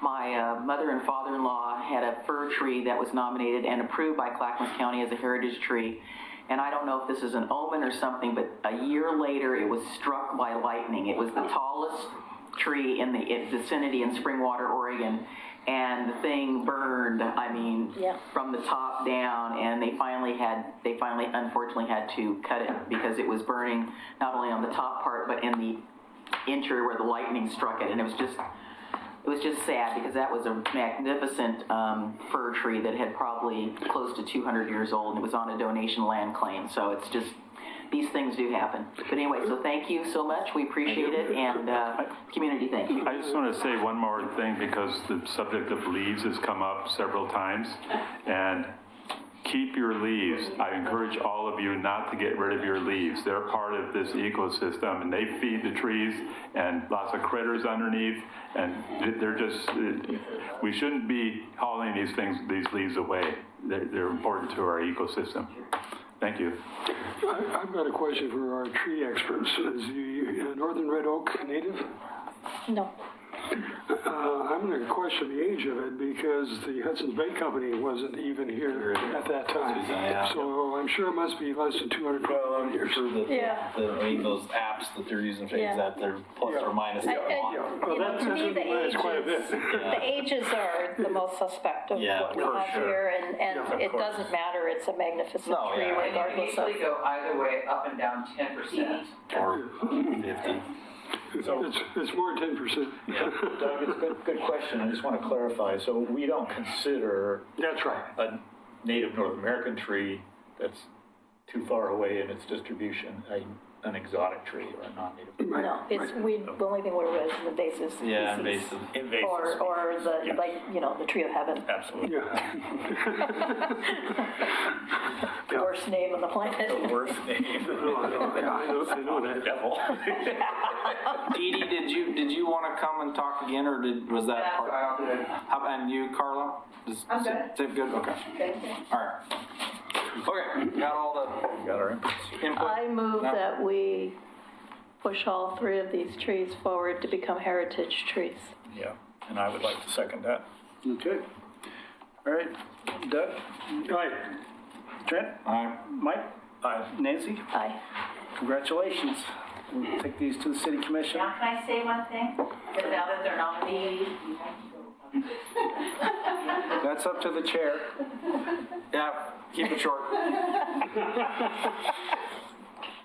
My mother and father-in-law had a fir tree that was nominated and approved by Clackamas County as a heritage tree. And I don't know if this is an omen or something, but a year later it was struck by lightning. It was the tallest tree in the vicinity in Springwater, Oregon. And the thing burned, from the top down, and they finally unfortunately had to cut it because it was burning not only on the top part, but in the interior where the lightning struck it. And it was just sad because that was a magnificent fir tree that had probably close to 200 years old, and it was on a donation land claim. So it's just, these things do happen. But anyway, so thank you so much. We appreciate it, and community, thank you. I just want to say one more thing because the subject of leaves has come up several times, and keep your leaves. I encourage all of you not to get rid of your leaves. They're part of this ecosystem, and they feed the trees and lots of critters underneath, and they're just, we shouldn't be hauling these leaves away. They're important to our ecosystem. Thank you. I've got a question for our tree experts. Is the northern red oak native? No. I'm going to question the age of it because the Hudson's Bay Company wasn't even here at that time. So I'm sure it must be less than 200 years. Sure those apps that they're using to use that, they're plus or minus. To me, the ages are the most suspect of what we have here, and it doesn't matter. It's a magnificent tree regardless of. It can easily go either way, up and down 10%. Or 50. So it's more than 10%. Yeah, Doug, it's a good question. I just want to clarify. So we don't consider that's right a native North American tree that's too far away in its distribution an exotic tree or a non-native. No, it's the only thing we're is invasive species. Yeah, invasive. Or the tree of heaven. Absolutely. The worst name on the planet. The worst name. I know that. Devil. Dee Dee, did you want to come and talk again, or was that part? And you, Carla? I'm good. Is it good? Okay. Thank you. All right. Okay, got our input. I move that we push all three of these trees forward to become heritage trees. Yeah, and I would like to second that. Okay. All right. Doug? Aye. Trent? Aye. Mike? Aye. Nancy? Aye. Congratulations. We'll take these to the city commission. Now, can I say one thing? Because now that they're nominees, That's up to the chair. Yeah, keep it short.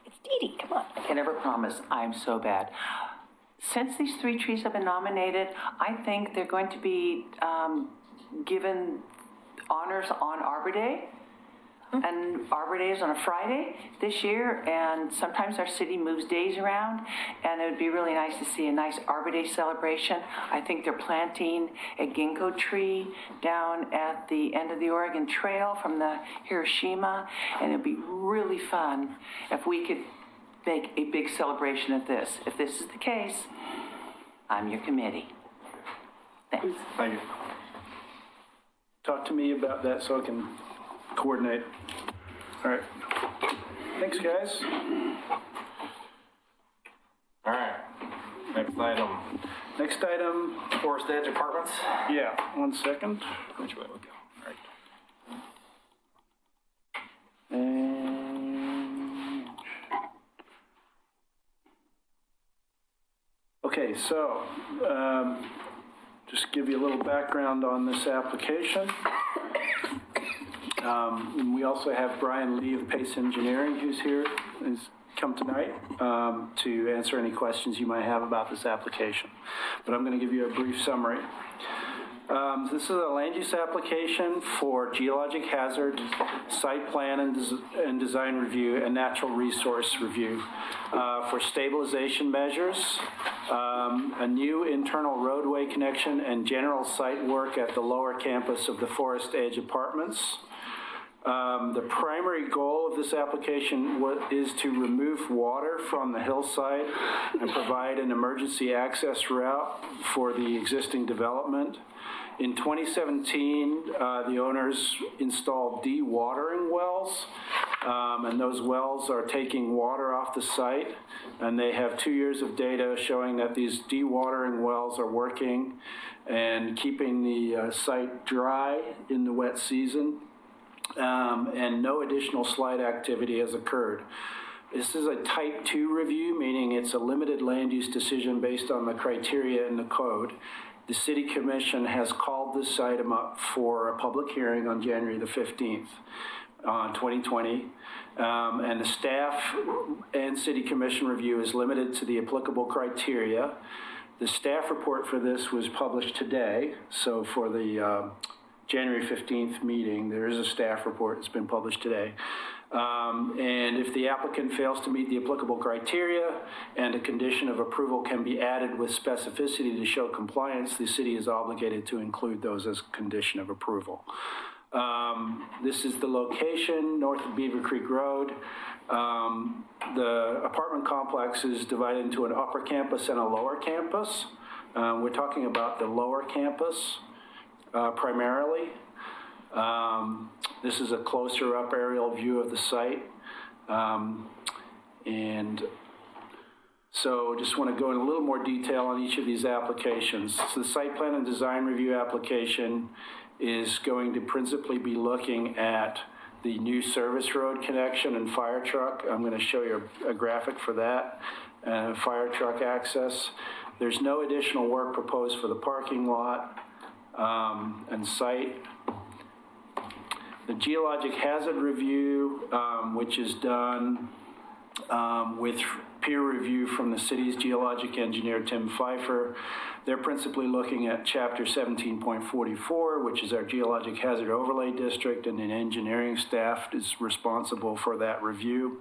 It's Dee Dee, come on. I can never promise. I'm so bad. Since these three trees have been nominated, I think they're going to be given honors on Arbor Day. And Arbor Day is on a Friday this year, and sometimes our city moves days around, and it would be really nice to see a nice Arbor Day celebration. I think they're planting a ginkgo tree down at the end of the Oregon Trail from the Hiroshima, and it'd be really fun if we could make a big celebration of this. If this is the case, I'm your committee. Thanks. Thank you. Talk to me about that so I can coordinate. All right. Thanks, guys. All right. Next item. Next item. Forest Edge Apartments. Yeah, 1 second. Which way we go? All right. And okay, so just give you a little background on this application. And we also have Brian Lee of Pace Engineering who's here, who's come tonight to answer any questions you might have about this application. But I'm going to give you a brief summary. This is a land use application for geologic hazard, site plan and design review, and natural resource review for stabilization measures, a new internal roadway connection, and general site work at the lower campus of the Forest Edge Apartments. The primary goal of this application is to remove water from the hillside and provide an emergency access route for the existing development. In 2017, the owners installed dewatering wells, and those wells are taking water off the site, and they have 2 years of data showing that these dewatering wells are working and keeping the site dry in the wet season, and no additional slide activity has occurred. This is a type 2 review, meaning it's a limited land use decision based on the criteria in the code. The City Commission has called this item up for a public hearing on January the 15th, 2020. And the staff and City Commission review is limited to the applicable criteria. The staff report for this was published today. So for the January 15th meeting, there is a staff report that's been published today. And if the applicant fails to meet the applicable criteria and a condition of approval can be added with specificity to show compliance, the city is obligated to include those as condition of approval. This is the location north of Beaver Creek Road. The apartment complex is divided into an upper campus and a lower campus. We're talking about the lower campus primarily. This is a closer up aerial view of the site. And so just want to go in a little more detail on each of these applications. So the site plan and design review application is going to principally be looking at the new service road connection and fire truck. I'm going to show you a graphic for that, fire truck access. There's no additional work proposed for the parking lot and site. The geologic hazard review, which is done with peer review from the city's geologic engineer, Tim Pfeiffer. They're principally looking at Chapter 17.44, which is our geologic hazard overlay district, and an engineering staff is responsible for that review.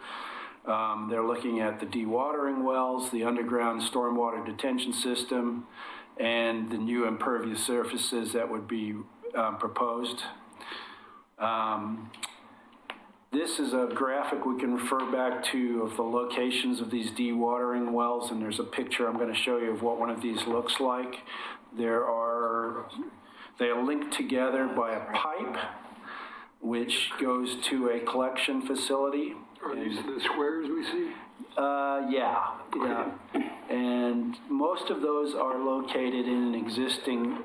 They're looking at the dewatering wells, the underground stormwater detention system, and the new impervious surfaces that would be proposed. This is a graphic we can refer back to of the locations of these dewatering wells, and there's a picture I'm going to show you of what one of these looks like. They are linked together by a pipe, which goes to a collection facility. Are these the squares we see? Yeah. And most of those are located in existing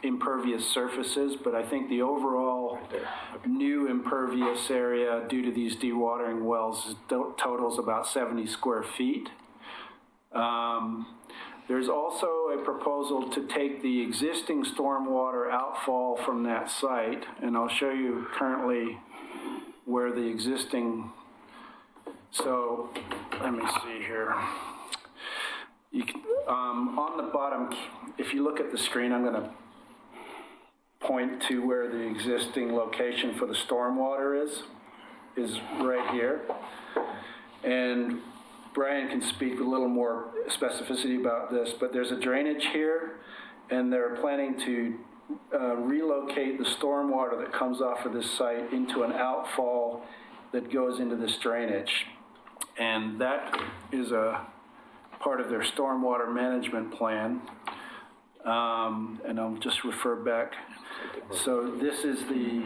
impervious surfaces, but I think the overall new impervious area due to these dewatering wells totals about 70 square feet. There's also a proposal to take the existing stormwater outfall from that site, and I'll show you currently where the existing, so let me see here. You can, on the bottom, if you look at the screen, I'm going to point to where the existing location for the stormwater is right here. And Brian can speak with a little more specificity about this, but there's a drainage here, and they're planning to relocate the stormwater that comes off of this site into an outfall that goes into this drainage. And that is a part of their stormwater management plan. And I'll just refer back. So this is the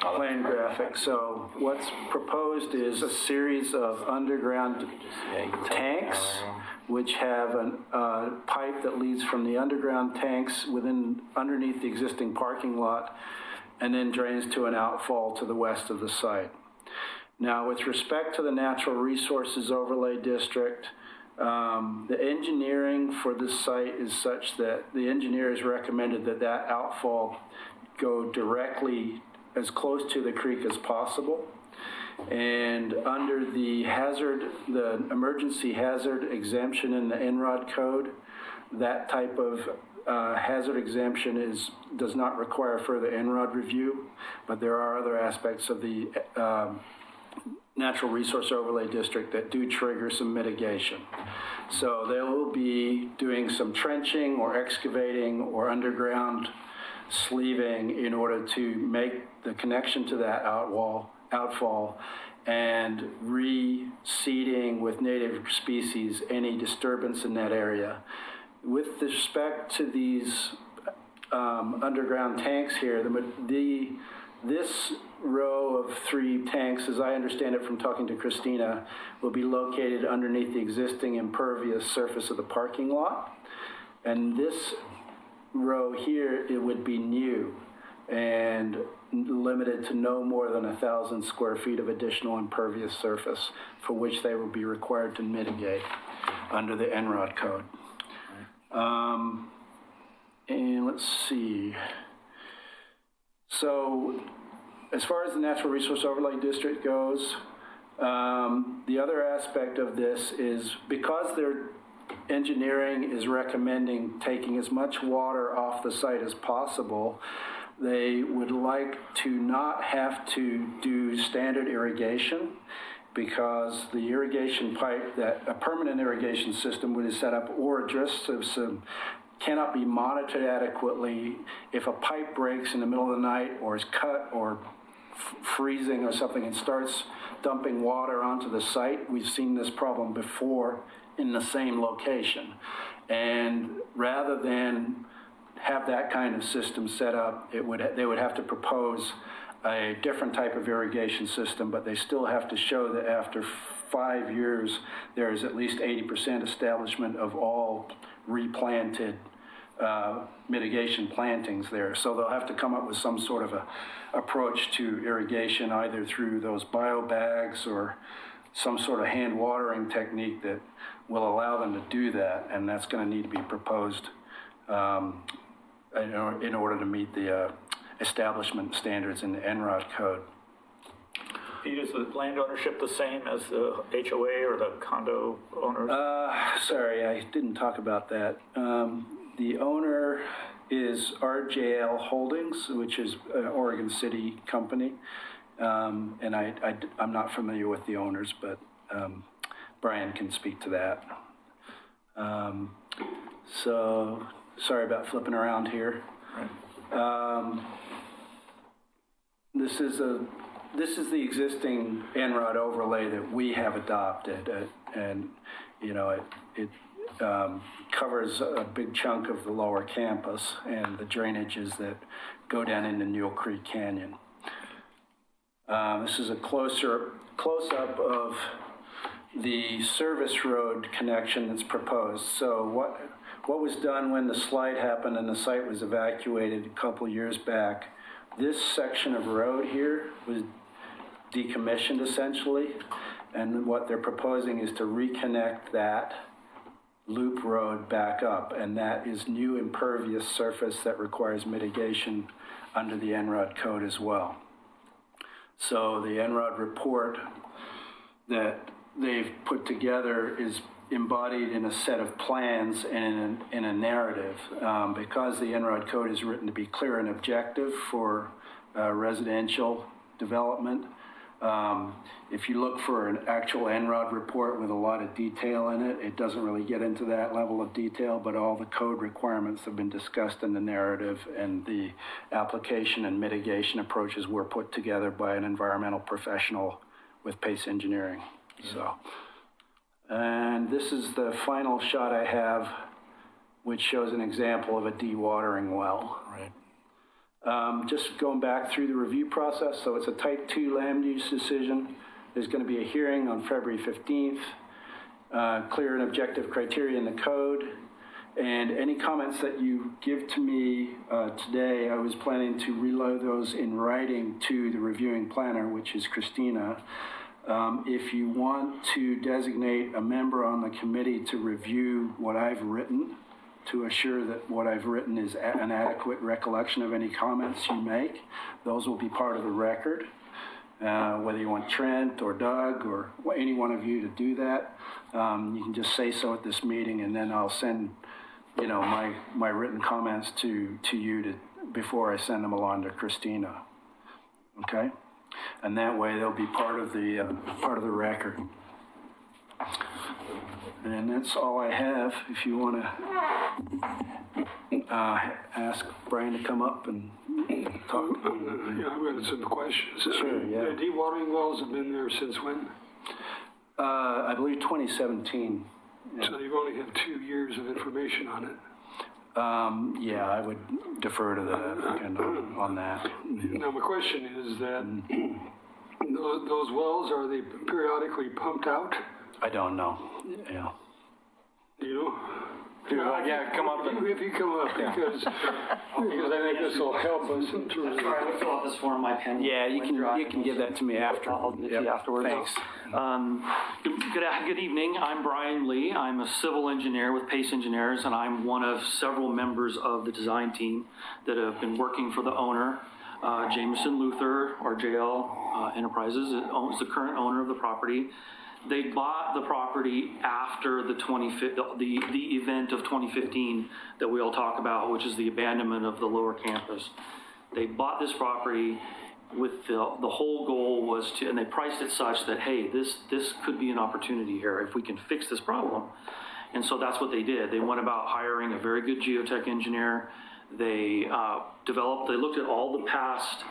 plan graphic. So what's proposed is a series of underground tanks, which have a pipe that leads from the underground tanks underneath the existing parking lot, and then drains to an outfall to the west of the site. Now, with respect to the Natural Resources Overlay District, the engineering for this site is such that the engineers recommended that outfall go directly as close to the creek as possible. And under the emergency hazard exemption in the NROD code, that type of hazard exemption does not require further NROD review, but there are other aspects of the Natural Resource Overlay District that do trigger some mitigation. So they will be doing some trenching or excavating or underground sleeving in order to make the connection to that outfall and reseeding with native species any disturbance in that area. With respect to these underground tanks here, this row of 3 tanks, as I understand it from talking to Christina, will be located underneath the existing impervious surface of the parking lot. And this row here, it would be new and limited to no more than 1,000 square feet of additional impervious surface for which they will be required to mitigate under the NROD code. And let's see. So as far as the Natural Resource Overlay District goes, the other aspect of this is because their engineering is recommending taking as much water off the site as possible, they would like to not have to do standard irrigation because the irrigation pipe, that a permanent irrigation system would is set up or just some cannot be monitored adequately. If a pipe breaks in the middle of the night or is cut or freezing or something and starts dumping water onto the site, we've seen this problem before in the same location. And rather than have that kind of system set up, they would have to propose a different type of irrigation system, but they still have to show that after 5 years, there is at least 80% establishment of all replanted mitigation plantings there. So they'll have to come up with some sort of a approach to irrigation, either through those bio bags or some sort of hand watering technique that will allow them to do that, and that's going to need to be proposed in order to meet the establishment standards in the NROD code. Pete, is the land ownership the same as the HOA or the condo owners? Sorry, I didn't talk about that. The owner is RJL Holdings, which is an Oregon City company. And I'm not familiar with the owners, but Brian can speak to that. So sorry about flipping around here. This is the existing NROD overlay that we have adopted, and you know it covers a big chunk of the lower campus and the drainages that go down into Newell Creek Canyon. This is a close-up of the service road connection that's proposed. So what was done when the slide happened and the site was evacuated a couple years back, this section of road here was decommissioned essentially, and what they're proposing is to reconnect that loop road back up, and that is new impervious surface that requires mitigation under the NROD code as well. So the NROD report that they've put together is embodied in a set of plans and in a narrative. Because the NROD code is written to be clear and objective for residential development, if you look for an actual NROD report with a lot of detail in it, it doesn't really get into that level of detail, but all the code requirements have been discussed in the narrative, and the application and mitigation approaches were put together by an environmental professional with Pace Engineering. So, and this is the final shot I have, which shows an example of a dewatering well. Right. Just going back through the review process, so it's a type 2 land use decision. There's going to be a hearing on February 15th, clear and objective criteria in the code, and any comments that you give to me today, I was planning to reload those in writing to the reviewing planner, which is Christina. If you want to designate a member on the committee to review what I've written, to assure that what I've written is an adequate recollection of any comments you make, those will be part of the record. Whether you want Trent or Doug or any one of you to do that, you can just say so at this meeting, and then I'll send, my written comments to you before I send them along to Christina. Okay, and that way they'll be part of the record. And that's all I have. If you want to ask Brian to come up and talk. Yeah, I've got some questions. Sure, yeah. The dewatering wells have been there since when? I believe 2017. Yeah. So you've only had 2 years of information on it? Yeah, I would defer to the applicant on that. Now, my question is that those wells, are they periodically pumped out? I don't know, yeah. Do you know? Yeah, come up and. If you come up, because I think this will help us in terms of. Sorry, I would fill out this form, my pen. Yeah, you can give that to me after. I'll give it to you afterwards. Thanks. Good evening. I'm Brian Lee. I'm a civil engineer with Pace Engineers, and I'm one of several members of the design team that have been working for the owner, Jameson Luther, or JL Enterprises, is the current owner of the property. They bought the property after the event of 2015 that we all talk about, which is the abandonment of the lower campus. They bought this property with the whole goal was to, and they priced it such that, hey, this could be an opportunity here if we can fix this problem. And so that's what they did. They went about hiring a very good geotech engineer. They they looked at all the past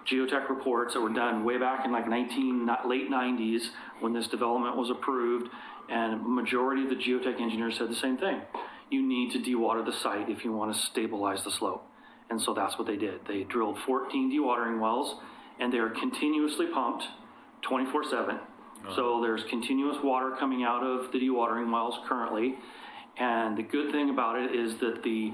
geotech reports that were done way back in like late 90s when this development was approved, and a majority of the geotech engineers said the same thing. You need to dewater the site if you want to stabilize the slope. And so that's what they did. They drilled 14 dewatering wells, and they are continuously pumped 24/7. So there's continuous water coming out of the dewatering wells currently. And the good thing about it is that the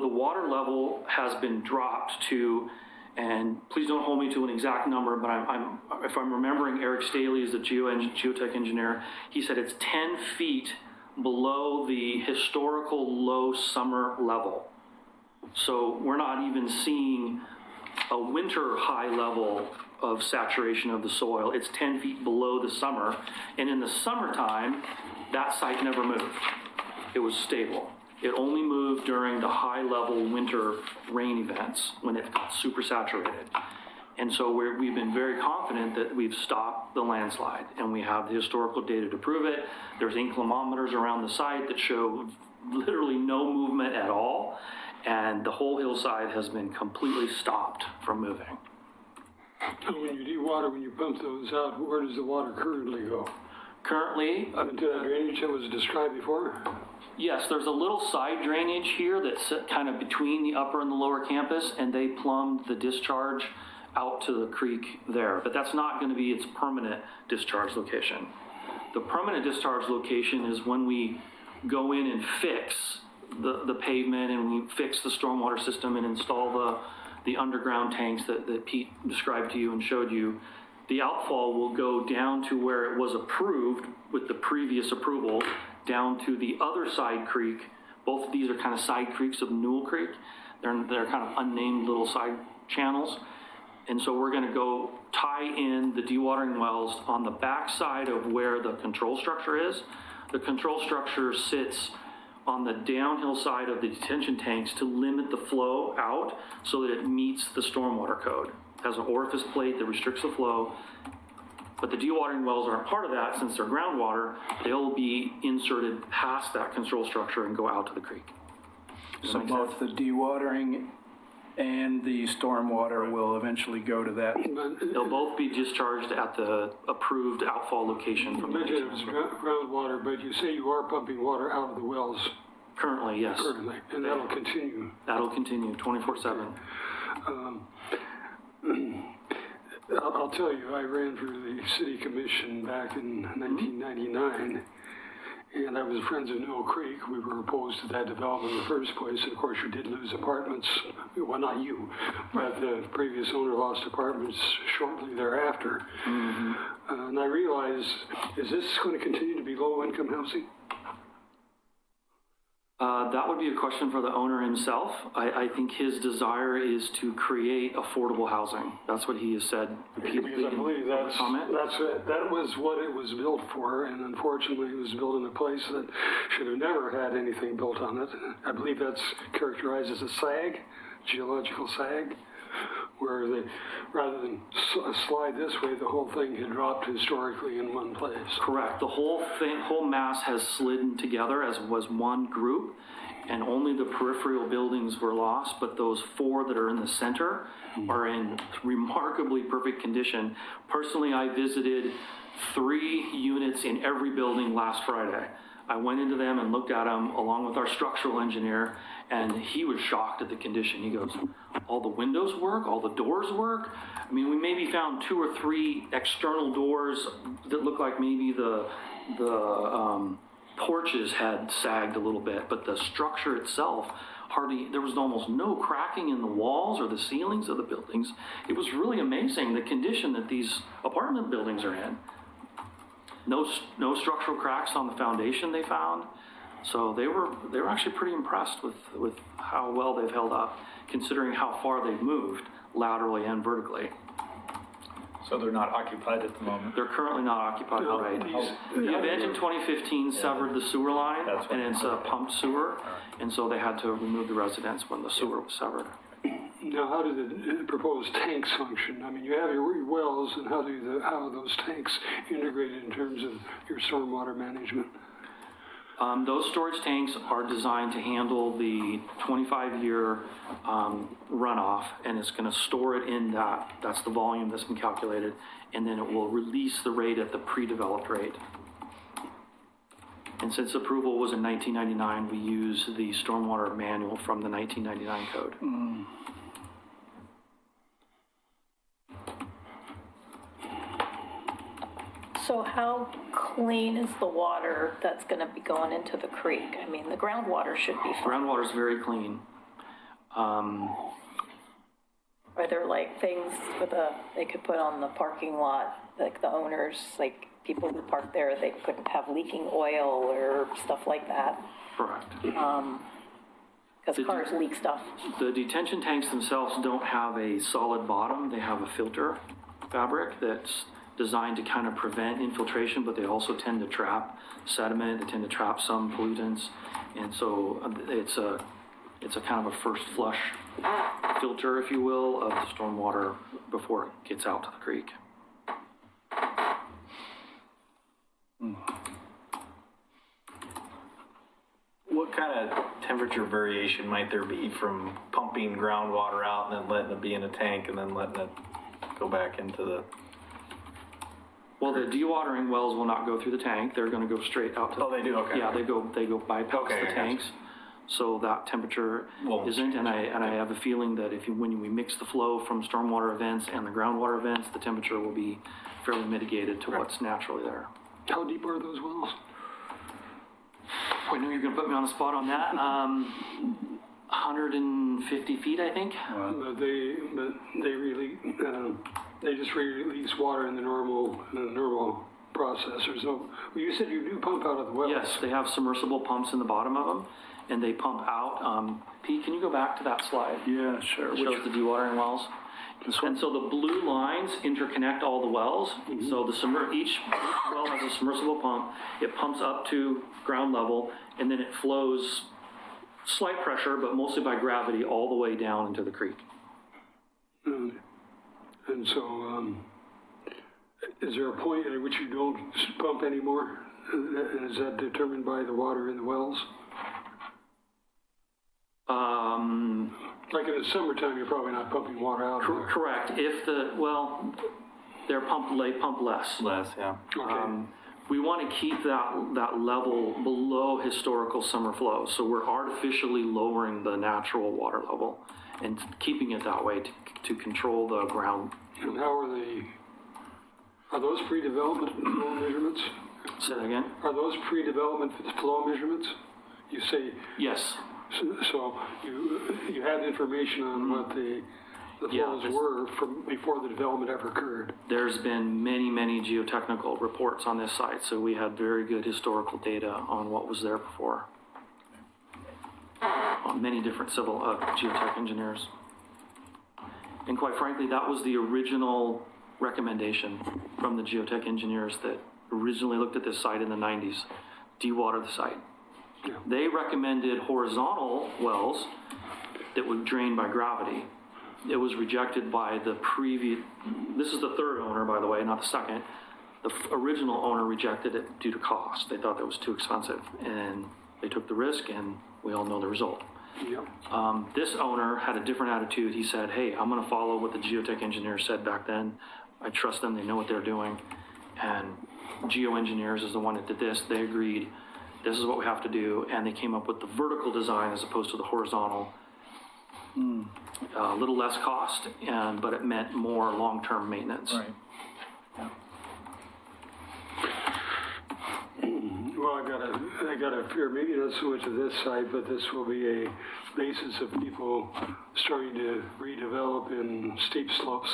water level has been dropped to, and please don't hold me to an exact number, but if I'm remembering, Eric Staley is the geotech engineer. He said it's 10 feet below the historical low summer level. So we're not even seeing a winter high level of saturation of the soil. It's 10 feet below the summer. And in the summertime, that site never moved. It was stable. It only moved during the high level winter rain events when it got super saturated. And so we've been very confident that we've stopped the landslide, and we have the historical data to prove it. There's inclinometers around the site that show literally no movement at all, and the whole hillside has been completely stopped from moving. And when you dewater, when you pump those out, where does the water currently go? Currently, into that drainage that was described before? Yes, there's a little side drainage here that's kind of between the upper and the lower campus, and they plumbed the discharge out to the creek there. But that's not going to be its permanent discharge location. The permanent discharge location is when we go in and fix the pavement, and we fix the stormwater system and install the underground tanks that Pete described to you and showed you. The outfall will go down to where it was approved with the previous approval, down to the other side creek. Both of these are kind of side creeks of Newell Creek. They're kind of unnamed little side channels. And so we're going to go tie in the dewatering wells on the back side of where the control structure is. The control structure sits on the downhill side of the detention tanks to limit the flow out so that it meets the stormwater code. It has an orifice plate that restricts the flow. But the dewatering wells aren't part of that since they're groundwater. They'll be inserted past that control structure and go out to the creek. So both the dewatering and the stormwater will eventually go to that. They'll both be discharged at the approved outfall location from the mentioned it was groundwater, but you say you are pumping water out of the wells. Currently, yes. Currently, and that'll continue. That'll continue 24/7. I'll tell you, I ran for the city commission back in 1999, and I was friends of Newell Creek. We were opposed to that development in the first place. And of course, you did lose apartments. Well, not you, but the previous owner lost apartments shortly thereafter. And I realized, is this going to continue to be low-income housing? That would be a question for the owner himself. I think his desire is to create affordable housing. That's what he has said repeatedly. Because I believe that was what it was built for, and unfortunately it was built in a place that should have never had anything built on it. I believe that's characterized as a sag, geological sag, where they, rather than slide this way, the whole thing had dropped historically in one place. Correct. The whole mass has slid together as was one group, and only the peripheral buildings were lost, but those four that are in the center are in remarkably perfect condition. Personally, I visited 3 units in every building last Friday. I went into them and looked at them along with our structural engineer, and he was shocked at the condition. He goes, all the windows work, all the doors work. I mean, we maybe found 2 or 3 external doors that look like maybe the porches had sagged a little bit, but the structure itself, there was almost no cracking in the walls or the ceilings of the buildings. It was really amazing the condition that these apartment buildings are in. No structural cracks on the foundation they found. So they were actually pretty impressed with how well they've held up, considering how far they've moved laterally and vertically. So they're not occupied at the moment? They're currently not occupied, right. The event in 2015 severed the sewer line, and it's a pumped sewer, and so they had to remove the residents when the sewer was severed. Now, how do the proposed tanks function? I mean, you have your wells, and how are those tanks integrated in terms of your stormwater management? Those storage tanks are designed to handle the 25-year runoff, and it's going to store it in that. That's the volume that's been calculated, and then it will release the rate at the pre-developed rate. And since approval was in 1999, we use the stormwater manual from the 1999 code. So how clean is the water that's going to be going into the creek? I mean, the groundwater should be fine. Groundwater is very clean. Are there like things they could put on the parking lot, like the owners, like people who park there, they couldn't have leaking oil or stuff like that? Correct. Because cars leak stuff. The detention tanks themselves don't have a solid bottom. They have a filter fabric that's designed to kind of prevent infiltration, but they also tend to trap sediment. They tend to trap some pollutants, and so it's a kind of a first flush filter, if you will, of the stormwater before it gets out to the creek. What kind of temperature variation might there be from pumping groundwater out and then letting it be in a tank and then letting it go back into the... Well, the dewatering wells will not go through the tank. They're going to go straight out to. Oh, they do. Okay. Yeah, they go bypass the tanks, so that temperature isn't. And I have a feeling that when we mix the flow from stormwater events and the groundwater events, the temperature will be fairly mitigated to what's naturally there. How deep are those wells? I knew you were going to put me on the spot on that. 150 feet, I think. But they really. They just release water in the normal process. There's no. Well, you said you do pump out of the wells. Yes, they have submersible pumps in the bottom of them, and they pump out. Pete, can you go back to that slide? Yeah, sure. It shows the dewatering wells. And so the blue lines interconnect all the wells. Mm-hmm. So each well has a submersible pump. It pumps up to ground level, and then it flows slight pressure, but mostly by gravity, all the way down into the creek. And so, is there a point at which you don't pump anymore? And is that determined by the water in the wells? Like in the summertime, you're probably not pumping water out. Correct. They pump less. Less, yeah. Okay. We want to keep that level below historical summer flow, so we're artificially lowering the natural water level and keeping it that way to control the ground. And how are those pre-development flow measurements? Say that again? Are those pre-development flow measurements? You say... Yes. So you had information on what the flows were from before the development ever occurred. There's been many geotechnical reports on this site, so we had very good historical data on what was there before. On many different civil geotech engineers. And quite frankly, that was the original recommendation from the geotech engineers that originally looked at this site in the 90s, dewater the site. Yeah. They recommended horizontal wells that would drain by gravity. It was rejected by the previous, this is the third owner, by the way, not the second. The original owner rejected it due to cost. They thought that was too expensive, and they took the risk, and we all know the result. Yeah. This owner had a different attitude. He said, hey, I'm going to follow what the geotech engineers said back then. I trust them. They know what they're doing. and Geoengineers is the one that did this. They agreed, this is what we have to do, and they came up with the vertical design as opposed to the horizontal. A little less cost, but it meant more long-term maintenance. Right. Well, I got a fear, maybe not so much of this side, but this will be a basis of people starting to redevelop in steep slopes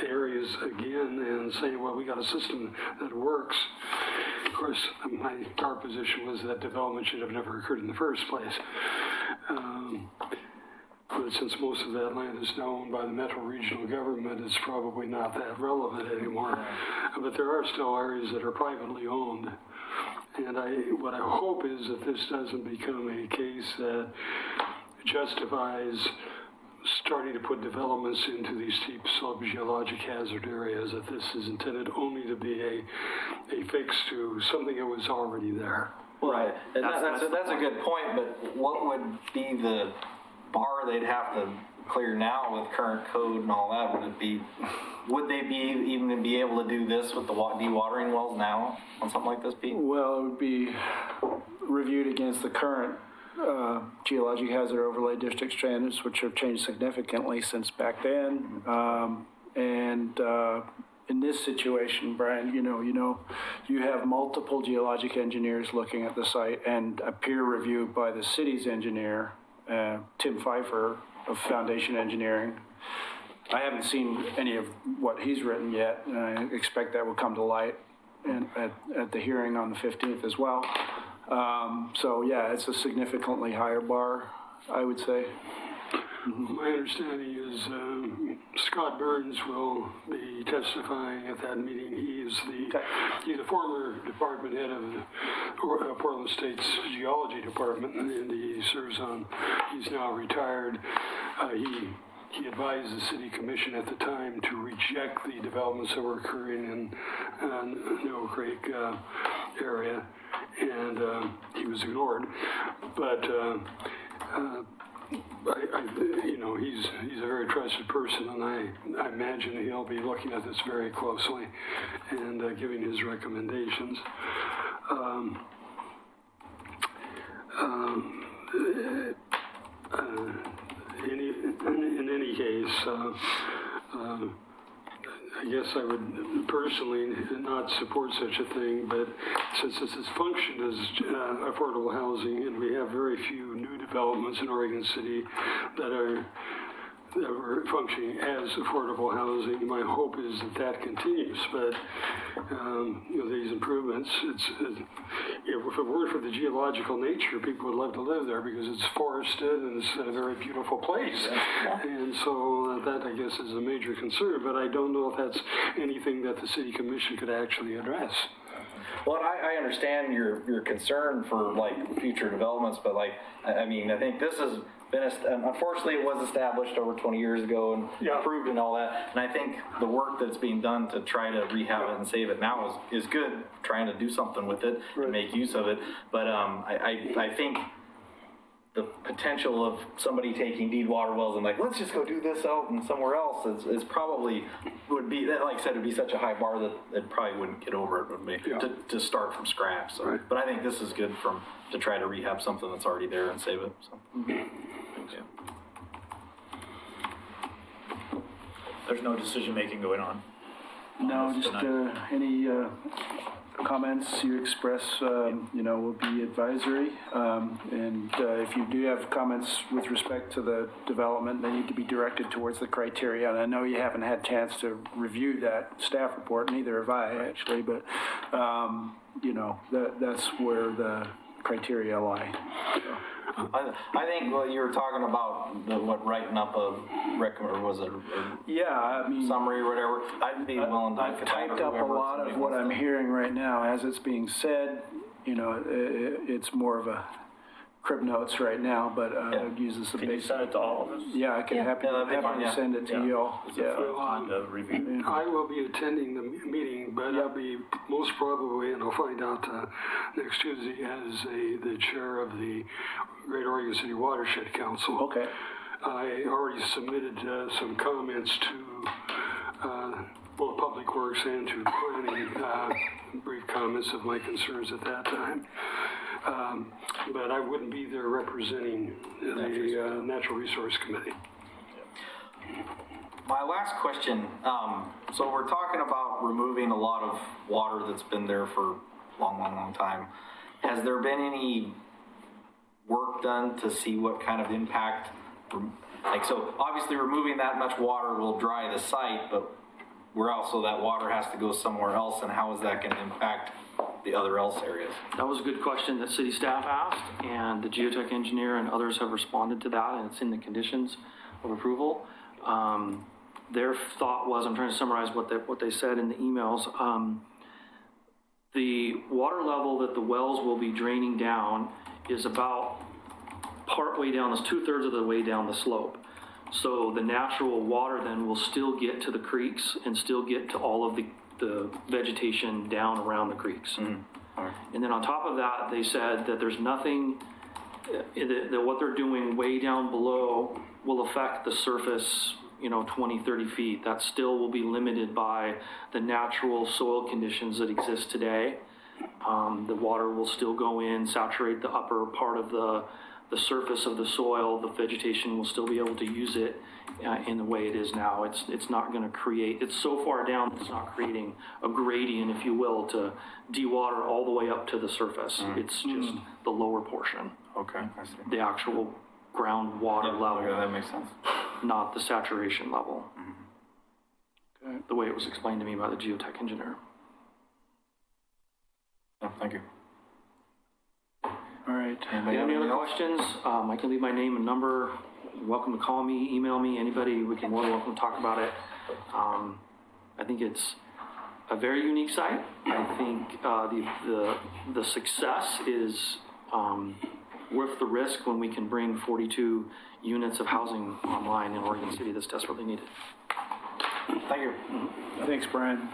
areas again and saying, well, we got a system that works. Of course, our position was that development should have never occurred in the first place. But since most of that land is now owned by the Metro Regional Government, it's probably not that relevant anymore. But there are still areas that are privately owned. And what I hope is that this doesn't become a case that justifies starting to put developments into these steep slope geologic hazard areas, that this is intended only to be a fix to something that was already there. Right. And that's a good point, but what would be the bar they'd have to clear now with current code and all that? Would they even be able to do this with the dewatering wells now on something like this, Pete? Well, it would be reviewed against the current geologic hazard overlay district standards, which have changed significantly since back then. In this situation, Brian, you have multiple geologic engineers looking at the site and a peer review by the city's engineer, Tim Pfeiffer of Foundation Engineering. I haven't seen any of what he's written yet, and I expect that will come to light at the hearing on the 15th as well. So yeah, it's a significantly higher bar, I would say. My understanding is Scott Burns will be testifying at that meeting. He's the former department head of the Portland State's Geology Department, and he's now retired. He advised the city commission at the time to reject the developments that were occurring in the Oak Creek area, and he was ignored. But he's a very trusted person, and I imagine he'll be looking at this very closely and giving his recommendations. In any case, I guess I would personally not support such a thing, but since this is functioned as affordable housing, and we have very few new developments in Oregon City that are functioning as affordable housing, my hope is that continues. But these improvements, if it weren't for the geological nature, people would love to live there because it's forested and it's a very beautiful place. And so that, I guess, is a major concern. But I don't know if that's anything that the city commission could actually address. Well, I understand your concern for future developments, but I think this has been unfortunately it was established over 20 years ago and approved and all that. And I think the work that's being done to try to rehab it and save it now is good. Trying to do something with it and make use of it. But I think the potential of somebody taking deed water wells and let's just go do this out and somewhere else is probably would be, like I said, it'd be such a high bar that it probably wouldn't get over it would be to start from scratch. So, but I think this is good to try to rehab something that's already there and save it. So. There's no decision-making going on. No, just any comments you express, will be advisory. And if you do have comments with respect to the development, they need to be directed towards the criteria. And I know you haven't had a chance to review that staff report, neither have I actually, but, that's where the criteria lie. So. I think what you were talking about, writing up a recommend, was it? Summary or whatever. I'd be willing to. I've typed up a lot of what I'm hearing right now as it's being said. It's more of a crib notes right now, but it uses the base. Can you send it to all of us? Yeah, I can happy to send it to you all. I will be attending the meeting, but I'll be most probably, and I'll find out next Tuesday, as the chair of the Great Oregon City Watershed Council. Okay. I already submitted some comments to both Public Works and to planning, brief comments of my concerns at that time. But I wouldn't be there representing the Natural Resource Committee. My last question, so we're talking about removing a lot of water that's been there for a long time. Has there been any work done to see what kind of impact, like, so obviously removing that much water will dry the site, but where also that water has to go somewhere else, and how is that going to impact the other else areas? That was a good question that city staff asked, and the geotech engineer and others have responded to that, and it's in the conditions of approval. Their thought was, I'm trying to summarize what they said in the emails. The water level that the wells will be draining down is about part way down, it's 2/3 of the way down the slope. So the natural water then will still get to the creeks and still get to all of the vegetation down around the creeks. Right. And then on top of that, they said that there's nothing, that what they're doing way down below will affect the surface, 20, 30 feet. That still will be limited by the natural soil conditions that exist today. The water will still go in, saturate the upper part of the surface of the soil. The vegetation will still be able to use it in the way it is now. It's not going to create, it's so far down, it's not creating a gradient, if you will, to dewater all the way up to the surface. It's just the lower portion. Okay, I see. The actual groundwater level. Yeah, that makes sense. Not the saturation level. Okay. The way it was explained to me by the geotech engineer. Oh, thank you. All right. If you have any other questions, I can leave my name and number. You're welcome to call me, email me, anybody. We can more than welcome to talk about it. I think it's a very unique site. I think the success is worth the risk when we can bring 42 units of housing online in Oregon City that's desperately needed. Thank you. Thanks, Brian.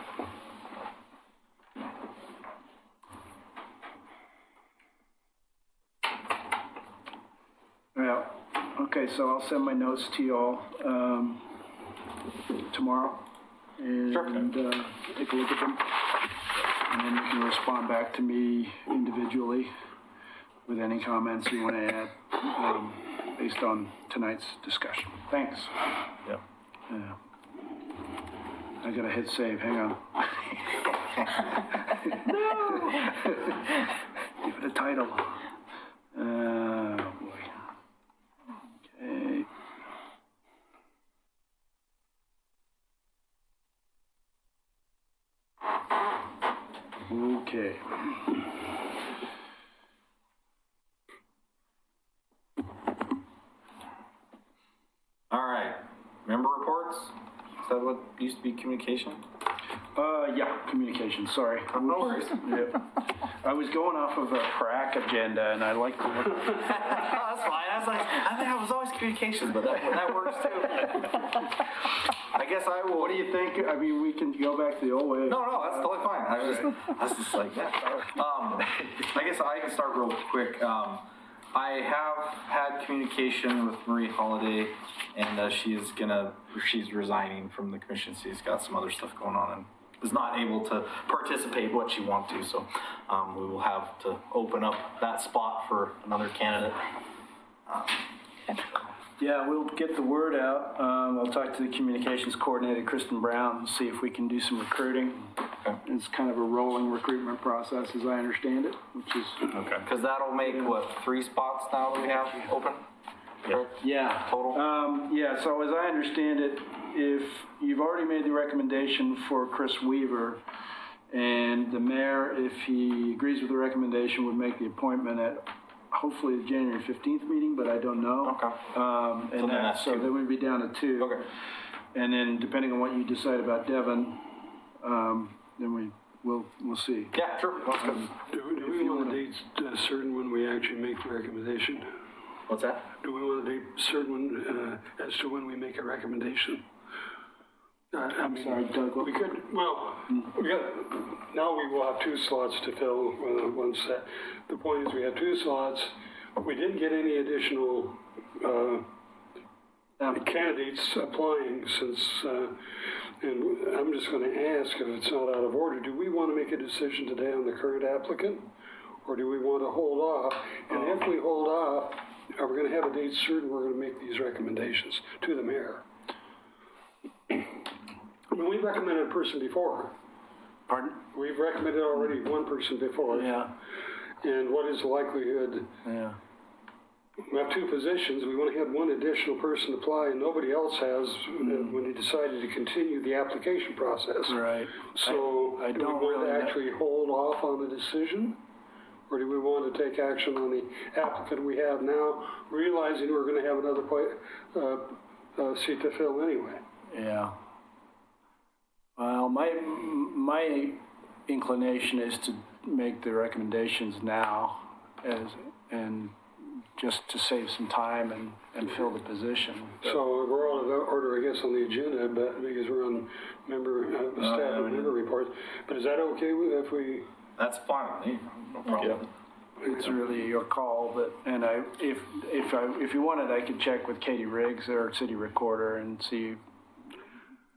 Yeah. Okay, so I'll send my notes to you all tomorrow, and take a look at them, and then you can respond back to me individually with any comments you want to add based on tonight's discussion. Thanks. Yep. Yeah. I gotta hit save. Hang on. No. Give it a title. Oh boy. Okay. Okay. All right. Member reports? Is that what used to be communication? Yeah, communication, sorry. No worries. Yeah. I was going off of a PRAC agenda, and I like to look. That's fine. I think I was always communications, but that works too. I guess I will. What do you think? I mean, we can go back to the old way. No, that's totally fine. I was just like, yeah. I guess I can start real quick. I have had communication with Marie Holiday, and she's resigning from the commission. She's got some other stuff going on and is not able to participate what she wants to. So we will have to open up that spot for another candidate. Yeah, we'll get the word out. I'll talk to the communications coordinator, Kristen Brown, and see if we can do some recruiting. Okay. It's kind of a rolling recruitment process, as I understand it, which is okay. Because that'll make 3 spots now that we have open. Yeah. Total. Yeah. So as I understand it, if you've already made the recommendation for Chris Weaver, and the mayor, if he agrees with the recommendation, would make the appointment at hopefully the January 15th meeting, but I don't know. Okay. So then we'd be down to 2. Okay. And then depending on what you decide about Devin, then we'll see. Yeah, sure. Do we want a date certain when we actually make the recommendation? What's that? Do we want a date certain as to when we make a recommendation? I'm sorry, Doug. We could. Well, now we will have 2 slots to fill. One set. The point is, we have 2 slots. We didn't get any additional candidates applying since, and I'm just going to ask if it's not out of order, do we want to make a decision today on the current applicant? Or do we want to hold off? And if we hold off, are we going to have a date certain we're going to make these recommendations to the mayor? I mean, we recommended a person before. Pardon? We've recommended already one person before. Yeah. And what is the likelihood? Yeah. We have two positions. We only had one additional person apply, and nobody else has when he decided to continue the application process. Right. So I do don't we want really to actually hold off on the decision? Or do we want to take action on the applicant we have now, realizing we're going to have another seat to fill anyway? Yeah. Well, my inclination is to make the recommendations now, and just to save some time and fill the position. So we're out of order, I guess, on the agenda, but because we're on staff and member reports. But is that okay if we? That's fine with me. No problem. It's really your call, but if you wanted, I could check with Katie Riggs, our city recorder, and see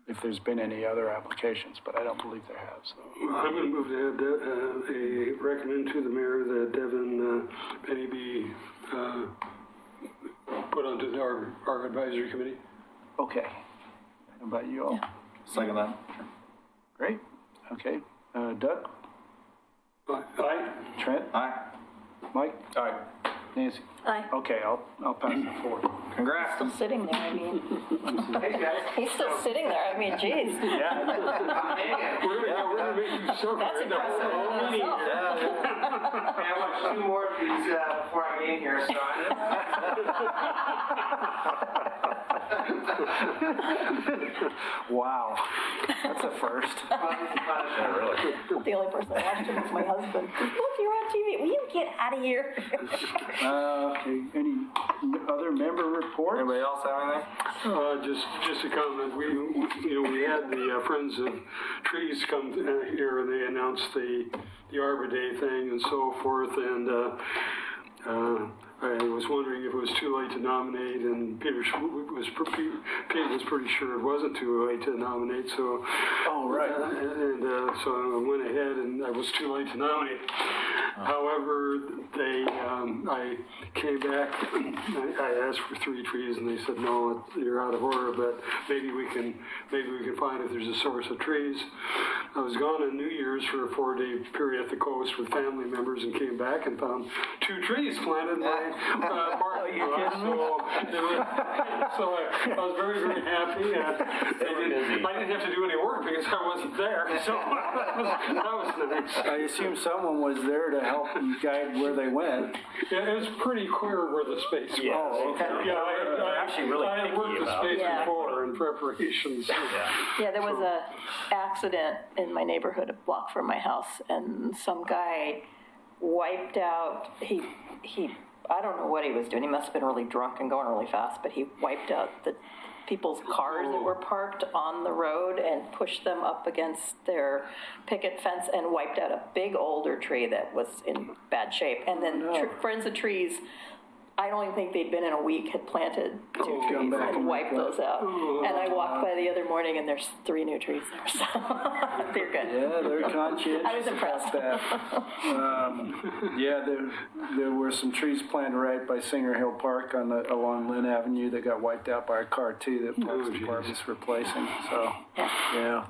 if there's been any other applications, but I don't believe there have. So I'm going to move to recommend to the mayor that Devin Penny be put onto our advisory committee. Okay. How about you all? Yeah. Second that. Great. Okay. Doug? Aye. Trent? Aye. Mike? Aye. Nancy? Aye. Okay, I'll pass it forward. Congrats. Still sitting there, I mean. He's still sitting there, I mean, geez. Yeah. We're going to make you suffer. That's impressive. I watched 2 more of these before I came here, so Wow. That's a first. Yeah, really. The only person that watched him was my husband. Look, you're on TV. Will you get out of here? Okay. Any other member reports? Anybody else have anything? Just a comment. We had the Friends of Trees come here, and they announced the Arbor Day thing and so forth. And I was wondering if it was too late to nominate, and Pete was pretty sure it wasn't too late to nominate. So, so I went ahead, and it was too late to nominate. However, I came back. I asked for 3 trees, and they said no, you're out of order. But maybe we can find if there's a source of trees. I was gone on New Year's for a 4-day period at the coast with family members, and came back and found 2 trees planted in my parking lot. So I was very, very happy. I didn't have to do any work because I wasn't there. So that was nice. I assume someone was there to help them guide where they went. Yeah, it was pretty clear where the space was. Oh, okay. Yeah, I had worked the space before in preparations. Yeah, there was a accident in my neighborhood, a block from my house, and some guy wiped out, he I don't know what he was doing. He must have been really drunk and going really fast, but he wiped out the people's cars that were parked on the road and pushed them up against their picket fence and wiped out a big older tree that was in bad shape. And then Friends of Trees, I don't even think they'd been in a week, had planted 2 trees and wiped those out. And I walked by the other morning, and there's 3 new trees there, so they're good. Yeah, they're conscientious. I was impressed. There were some trees planted right by Singer Hill Park along Lynn Avenue that got wiped out by a car too that Parks Department's replacing. So yeah.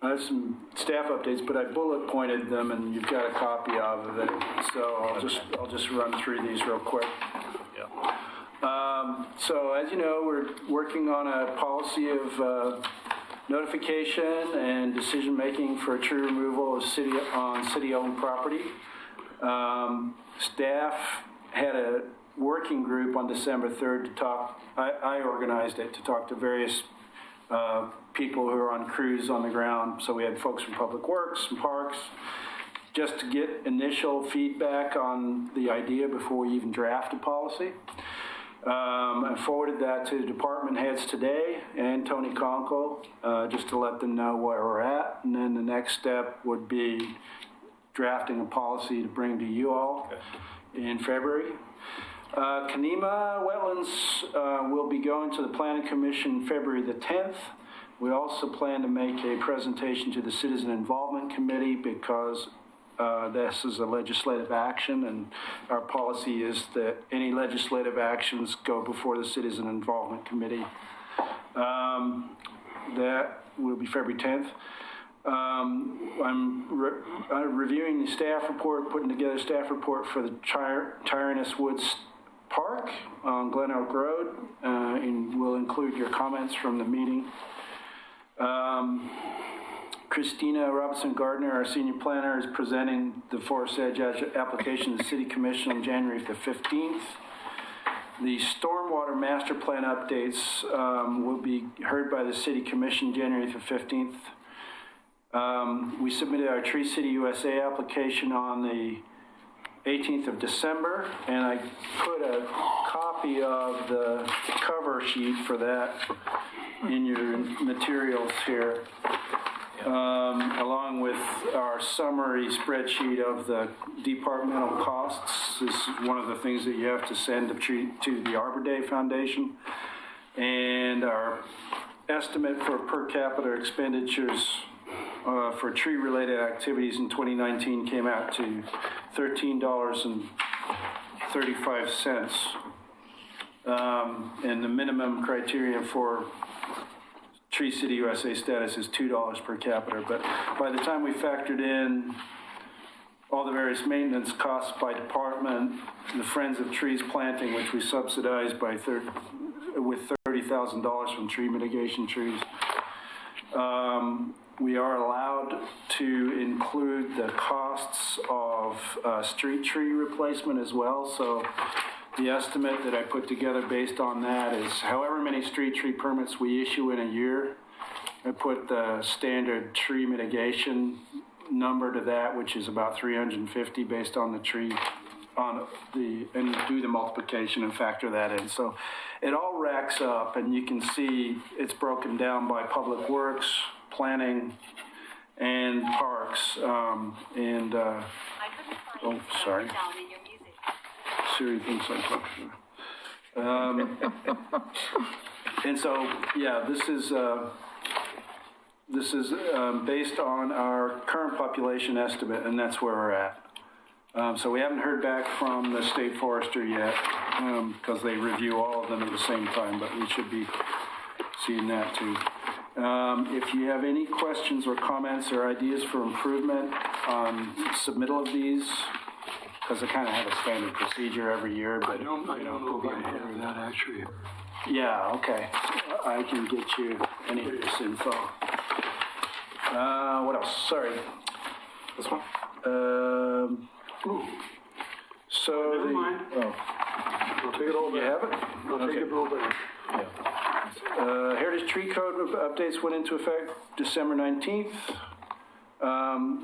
I have some staff updates, but I bullet pointed them, and you've got a copy of it. So I'll just run through these real quick. So as you know, we're working on a policy of notification and decision making for tree removal of city-owned property. Staff had a working group on December 3rd to talk. I organized it to talk to various people who are on crews on the ground. So we had folks from Public Works and Parks, just to get initial feedback on the idea before we even draft a policy. I forwarded that to the department heads today and Tony Conkle, just to let them know where we're at. And then the next step would be drafting a policy to bring to you all in February. Kanema Wetlands will be going to the Planning Commission February the 10th. We also plan to make a presentation to the Citizen Involvement Committee because this is a legislative action, and our policy is that any legislative actions go before the Citizen Involvement Committee. That will be February 10th. I'm reviewing the staff report, putting together a staff report for the Tyrannus Woods Park on Glen Oak Road, and we'll include your comments from the meeting. Christina Robinson Gardner, our senior planner, is presenting the Forest Edge application to the City Commission on January the 15th. The stormwater master plan updates will be heard by the City Commission January the 15th. We submitted our Tree City USA application on the 18th of December, and I put a copy of the cover sheet for that in your materials here, along with our summary spreadsheet of the departmental costs. This is one of the things that you have to send to the Arbor Day Foundation. And our estimate for per capita expenditures for tree-related activities in 2019 came out to $13.35. And the minimum criteria for Tree City USA status is $2 per capita. But by the time we factored in all the various maintenance costs by department, the Friends of Trees planting, which we subsidize by with $30,000 from tree mitigation trees, we are allowed to include the costs of street tree replacement as well. So the estimate that I put together based on that is however many street tree permits we issue in a year, I put the standard tree mitigation number to that, which is about 350 based on the tree, and do the multiplication and factor that in. So it all racks up, and you can see it's broken down by public works, planning, and parks. Sorry. Siri thinks I'm talking. And so, yeah, this is based on our current population estimate, and that's where we're at. So we haven't heard back from the state forester yet, because they review all of them at the same time, but we should be seeing that too. If you have any questions or comments or ideas for improvement on submittal of these, because I kind of have a standard procedure every year. But I don't know if I have that actually. Yeah, okay. I can get you any of this info. What else? Sorry. This one? So Never mind. I'll take it all back. You have it? I'll take it all back. Heritage Tree Code updates went into effect December 19th.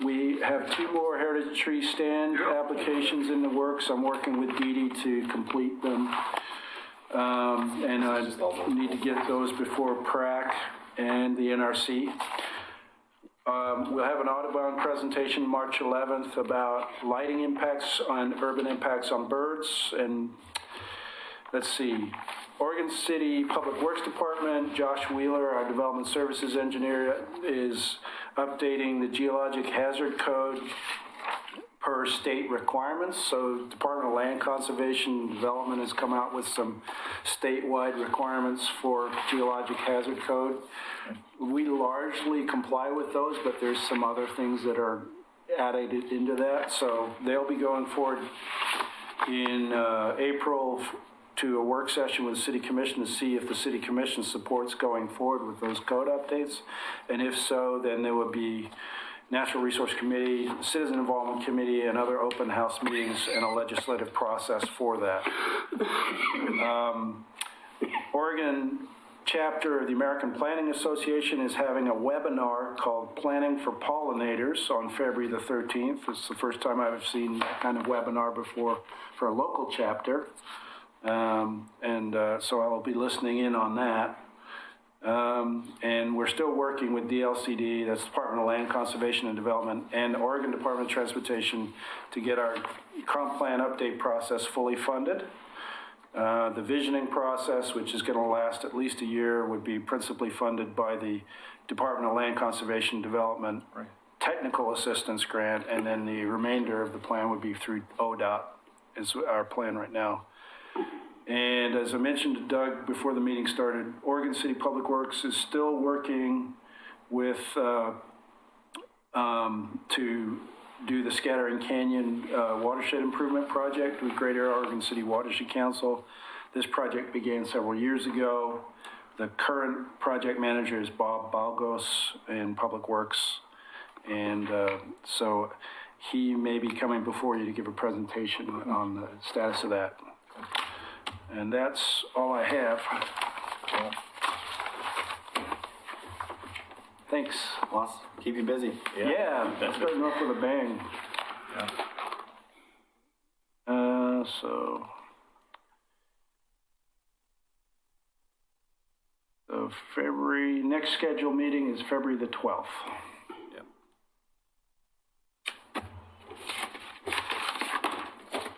We have 2 more Heritage Tree Stand applications in the works. I'm working with Dee Dee to complete them. And I need to get those before PRAC and the NRC. We'll have an Audubon presentation March 11th about lighting impacts on urban impacts on birds. And let's see, Oregon City Public Works Department, Josh Wheeler, our development services engineer, is updating the geologic hazard code per state requirements. So Department of Land Conservation and Development has come out with some statewide requirements for geologic hazard code. We largely comply with those, but there's some other things that are added into that. So they'll be going forward in April to a work session with the City Commission to see if the City Commission supports going forward with those code updates. And if so, then there will be Natural Resource Committee, Citizen Involvement Committee, and other open house meetings and a legislative process for that. Oregon chapter of the American Planning Association is having a webinar called Planning for Pollinators on February the 13th. It's the first time I've seen that kind of webinar before for a local chapter. So I'll be listening in on that. And we're still working with DLCD, that's Department of Land Conservation and Development, and Oregon Department of Transportation to get our comp plan update process fully funded. The visioning process, which is going to last at least a year, would be principally funded by the Department of Land Conservation and Development Technical Assistance Grant, and then the remainder of the plan would be through ODOT, is our plan right now. And as I mentioned to Doug before the meeting started, Oregon City Public Works is still working with to do the Scattering Canyon watershed improvement project with Greater Oregon City Watershed Council. This project began several years ago. The current project manager is Bob Balgos in Public Works, and so he may be coming before you to give a presentation on the status of that. And that's all I have. Thanks. Lots. Keep you busy. Yeah, starting off with a bang. So February, next scheduled meeting is February the 12th.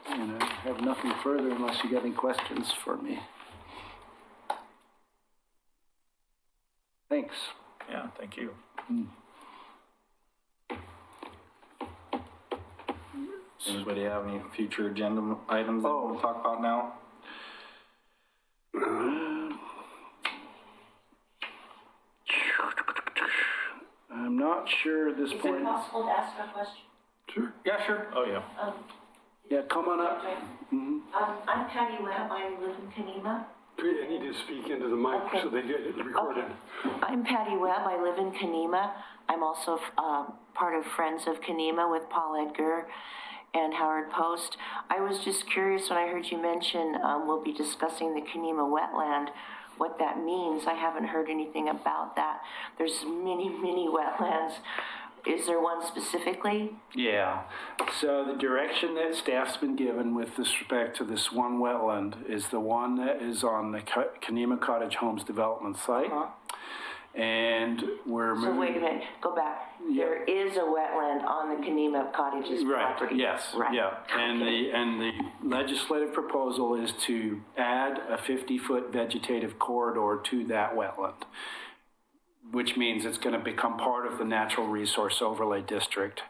And I have nothing further unless you got any questions for me. Thanks. Yeah, thank you. Anybody have any future agenda items that we'll talk about now? I'm not sure at this Is point. it possible to ask a question? Sure. Yeah, sure. Oh, yeah. Yeah, come on up. I'm Patty Webb. I live in Kenema. I need to speak into the mic so they get it recorded. I'm Patty Webb. I live in Kenema. I'm also part of Friends of Kenema with Paul Edgar and Howard Post. I was just curious when I heard you mention we'll be discussing the Kenema wetland, what that means. I haven't heard anything about that. There's many, many wetlands. Is there one specifically? Yeah. So the direction that staff's been given with respect to this one wetland is the one that is on the Kenema Cottage Homes development site. And we're moving. So wait a minute, go back. Yeah. There is a wetland on the Kenema Cottages property. Yes. Right. Yeah. And the legislative proposal is to add a 50-foot vegetative corridor to that wetland, which means it's going to become part of the Natural Resource Overlay District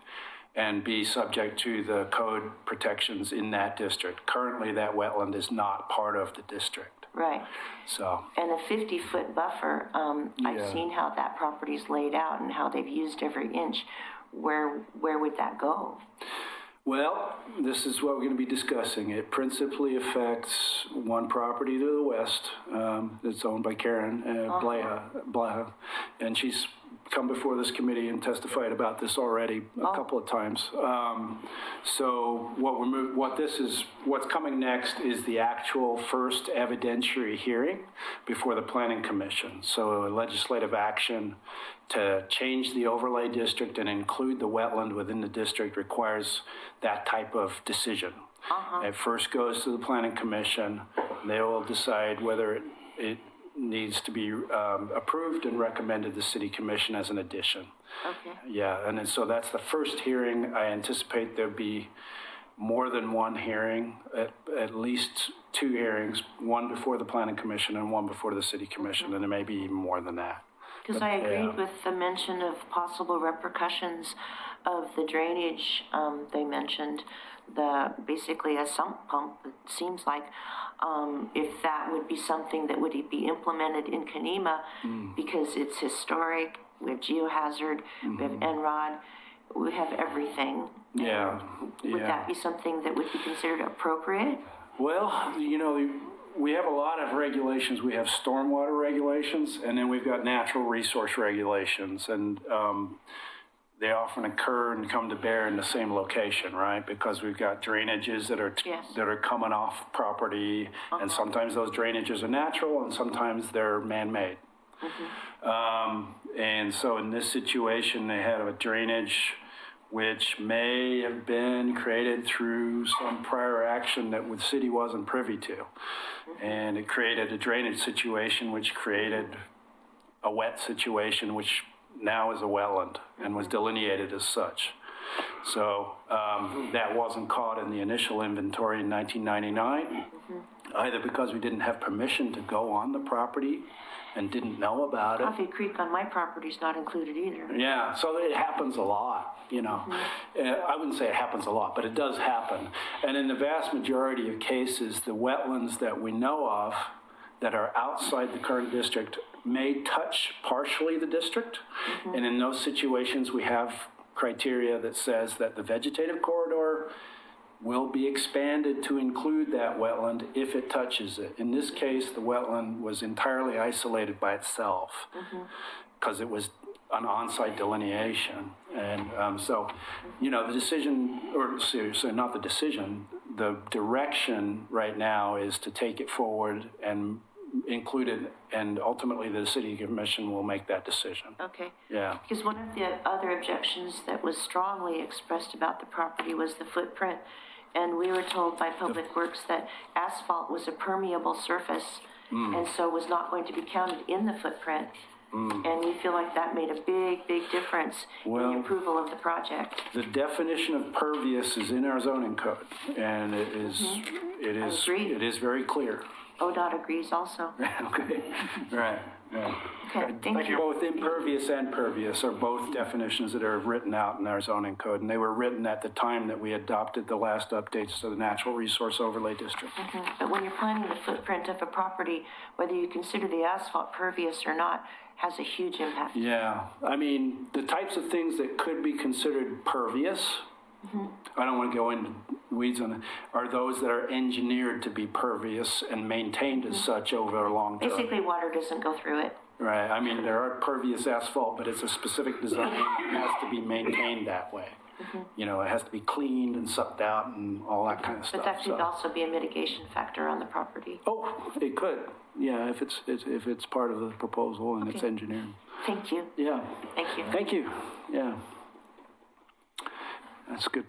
and be subject to the code protections in that district. Currently, that wetland is not part of the district. Right. So. And a 50-foot buffer, I've seen how that property's laid out and how they've used every inch. Where would that go? Well, this is what we're going to be discussing. It principally affects one property to the west that's owned by Karen Blaha, and she's come before this committee and testified about this already a couple of times. So what's coming next is the actual first evidentiary hearing before the Planning Commission. So a legislative action to change the overlay district and include the wetland within the district requires that type of decision. It first goes to the Planning Commission. They will decide whether it needs to be approved and recommended to the City Commission as an addition. Okay. Yeah, and then, so that's the first hearing. I anticipate there'll be more than one hearing, at least two hearings, one before the Planning Commission and one before the City Commission, and there may be even more than that. Because I agreed with the mention of possible repercussions of the drainage. They mentioned basically a sump pump. It seems like if that would be something that would be implemented in Kenema because it's historic, we have geohazard, we have NROD, we have everything. Yeah. Would that be something that would be considered appropriate? Well, we have a lot of regulations. We have stormwater regulations, and then we've got natural resource regulations, and they often occur and come to bear in the same location, right? Because we've got drainages that are coming off property, and sometimes those drainages are natural, and sometimes they're man-made. And so in this situation, they had a drainage which may have been created through some prior action that the city wasn't privy to. And it created a drainage situation which created a wet situation which now is a wetland and was delineated as such. So that wasn't caught in the initial inventory in 1999, either because we didn't have permission to go on the property and didn't know about it. Coffee Creek on my property is not included either. Yeah, so it happens a lot, you know. I wouldn't say it happens a lot, but it does happen. And in the vast majority of cases, the wetlands that we know of that are outside the current district may touch partially the district. And in those situations, we have criteria that says that the vegetative corridor will be expanded to include that wetland if it touches it. In this case, the wetland was entirely isolated by itself because it was an on-site delineation. And so, you know, the decision, or seriously, not the decision, the direction right now is to take it forward and include it, and ultimately the city commission will make that decision. Okay. Yeah. Because one of the other objections that was strongly expressed about the property was the footprint. And we were told by Public Works that asphalt was a permeable surface and so was not going to be counted in the footprint. And we feel like that made a big, big difference in the approval of the project. The definition of pervious is in our zoning code, and it is very clear. ODOT agrees also. Okay, right. Yeah. Okay, thank you. Both impervious and pervious are both definitions that are written out in our zoning code, and they were written at the time that we adopted the last updates to the Natural Resource Overlay District. But when you're planning the footprint of a property, whether you consider the asphalt pervious or not, has a huge impact. Yeah, I mean, the types of things that could be considered pervious, I don't want to go into weeds on it, are those that are engineered to be pervious and maintained as such over a long term. Basically, water doesn't go through it. Right, I mean, there are pervious asphalt, but it's a specific design that has to be maintained that way. You know, it has to be cleaned and sucked out and all that kind of stuff. But that could also be a mitigation factor on the property. Oh, it could. Yeah, if it's part of the proposal and it's engineered. Thank you. Yeah. Thank you. Thank you. Yeah. That's good.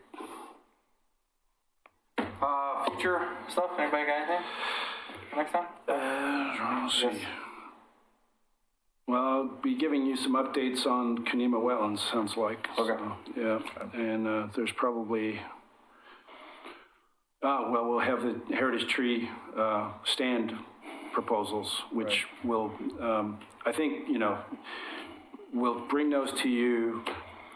Future stuff, anybody got anything for next time? Let's see. Well, I'll be giving you some updates on Conema Wetlands, sounds like. Okay. So, yeah, and there's probably, well, we'll have the heritage tree stand proposals, which will, I think, you know, we'll bring those to you,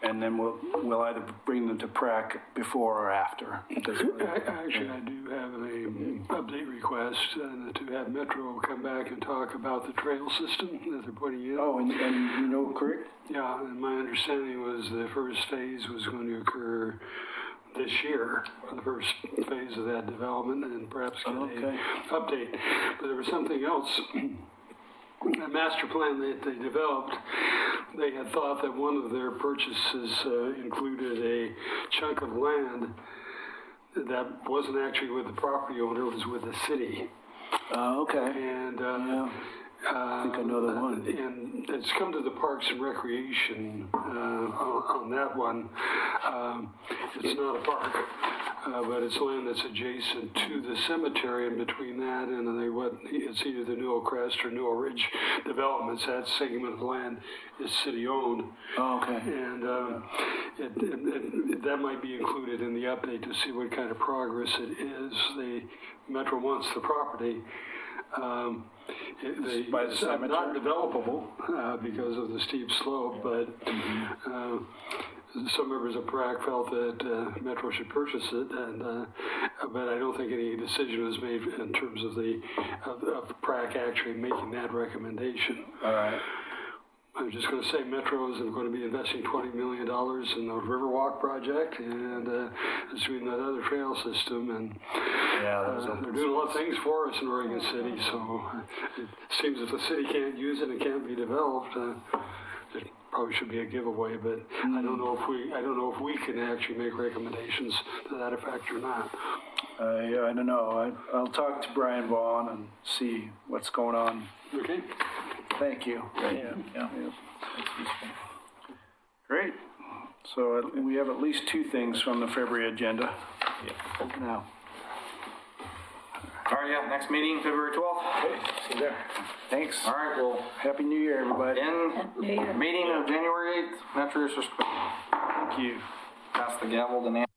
and then we'll either bring them to PrAC before or after. Actually, I do have an update request to have Metro come back and talk about the trail system that they're putting in. Oh, and you know Creek? Yeah, and my understanding was the first phase was going to occur this year, the first phase of that development, and perhaps get an update. But there was something else. A master plan that they developed, they had thought that one of their purchases included a chunk of land that wasn't actually with the property owner, it was with the city. Okay. And I think I know the one. And it's come to the Parks and Recreation on that one. It's not a park, but it's land that's adjacent to the cemetery, and between that and it's either the Newell Crest or Newell Ridge developments. That segment of land is city-owned. Oh, okay. And that might be included in the update to see what kind of progress it is. The Metro wants the property. It's not developable because of the steep slope, but some members of PrAC felt that Metro should purchase it, but I don't think any decision was made in terms of of PrAC actually making that recommendation. All right. I'm just going to say Metro is going to be investing $20 million in the Riverwalk project and it's doing that other trail system. And they're doing a lot of things for us in Oregon City. So it seems if the city can't use it and can't be developed, it probably should be a giveaway. But I don't know if we can actually make recommendations to that effect or not. I don't know. I'll talk to Brian Vaughn and see what's going on. Okay. Thank you. Yeah. Great. So we have at least two things from the February agenda. Now. All right, next meeting, February 12th. Okay, see you there. Thanks. All right, well, Happy New Year, everybody. Meeting of January 8th, Natural Resource. Thank you. pass the gavel to Nancy.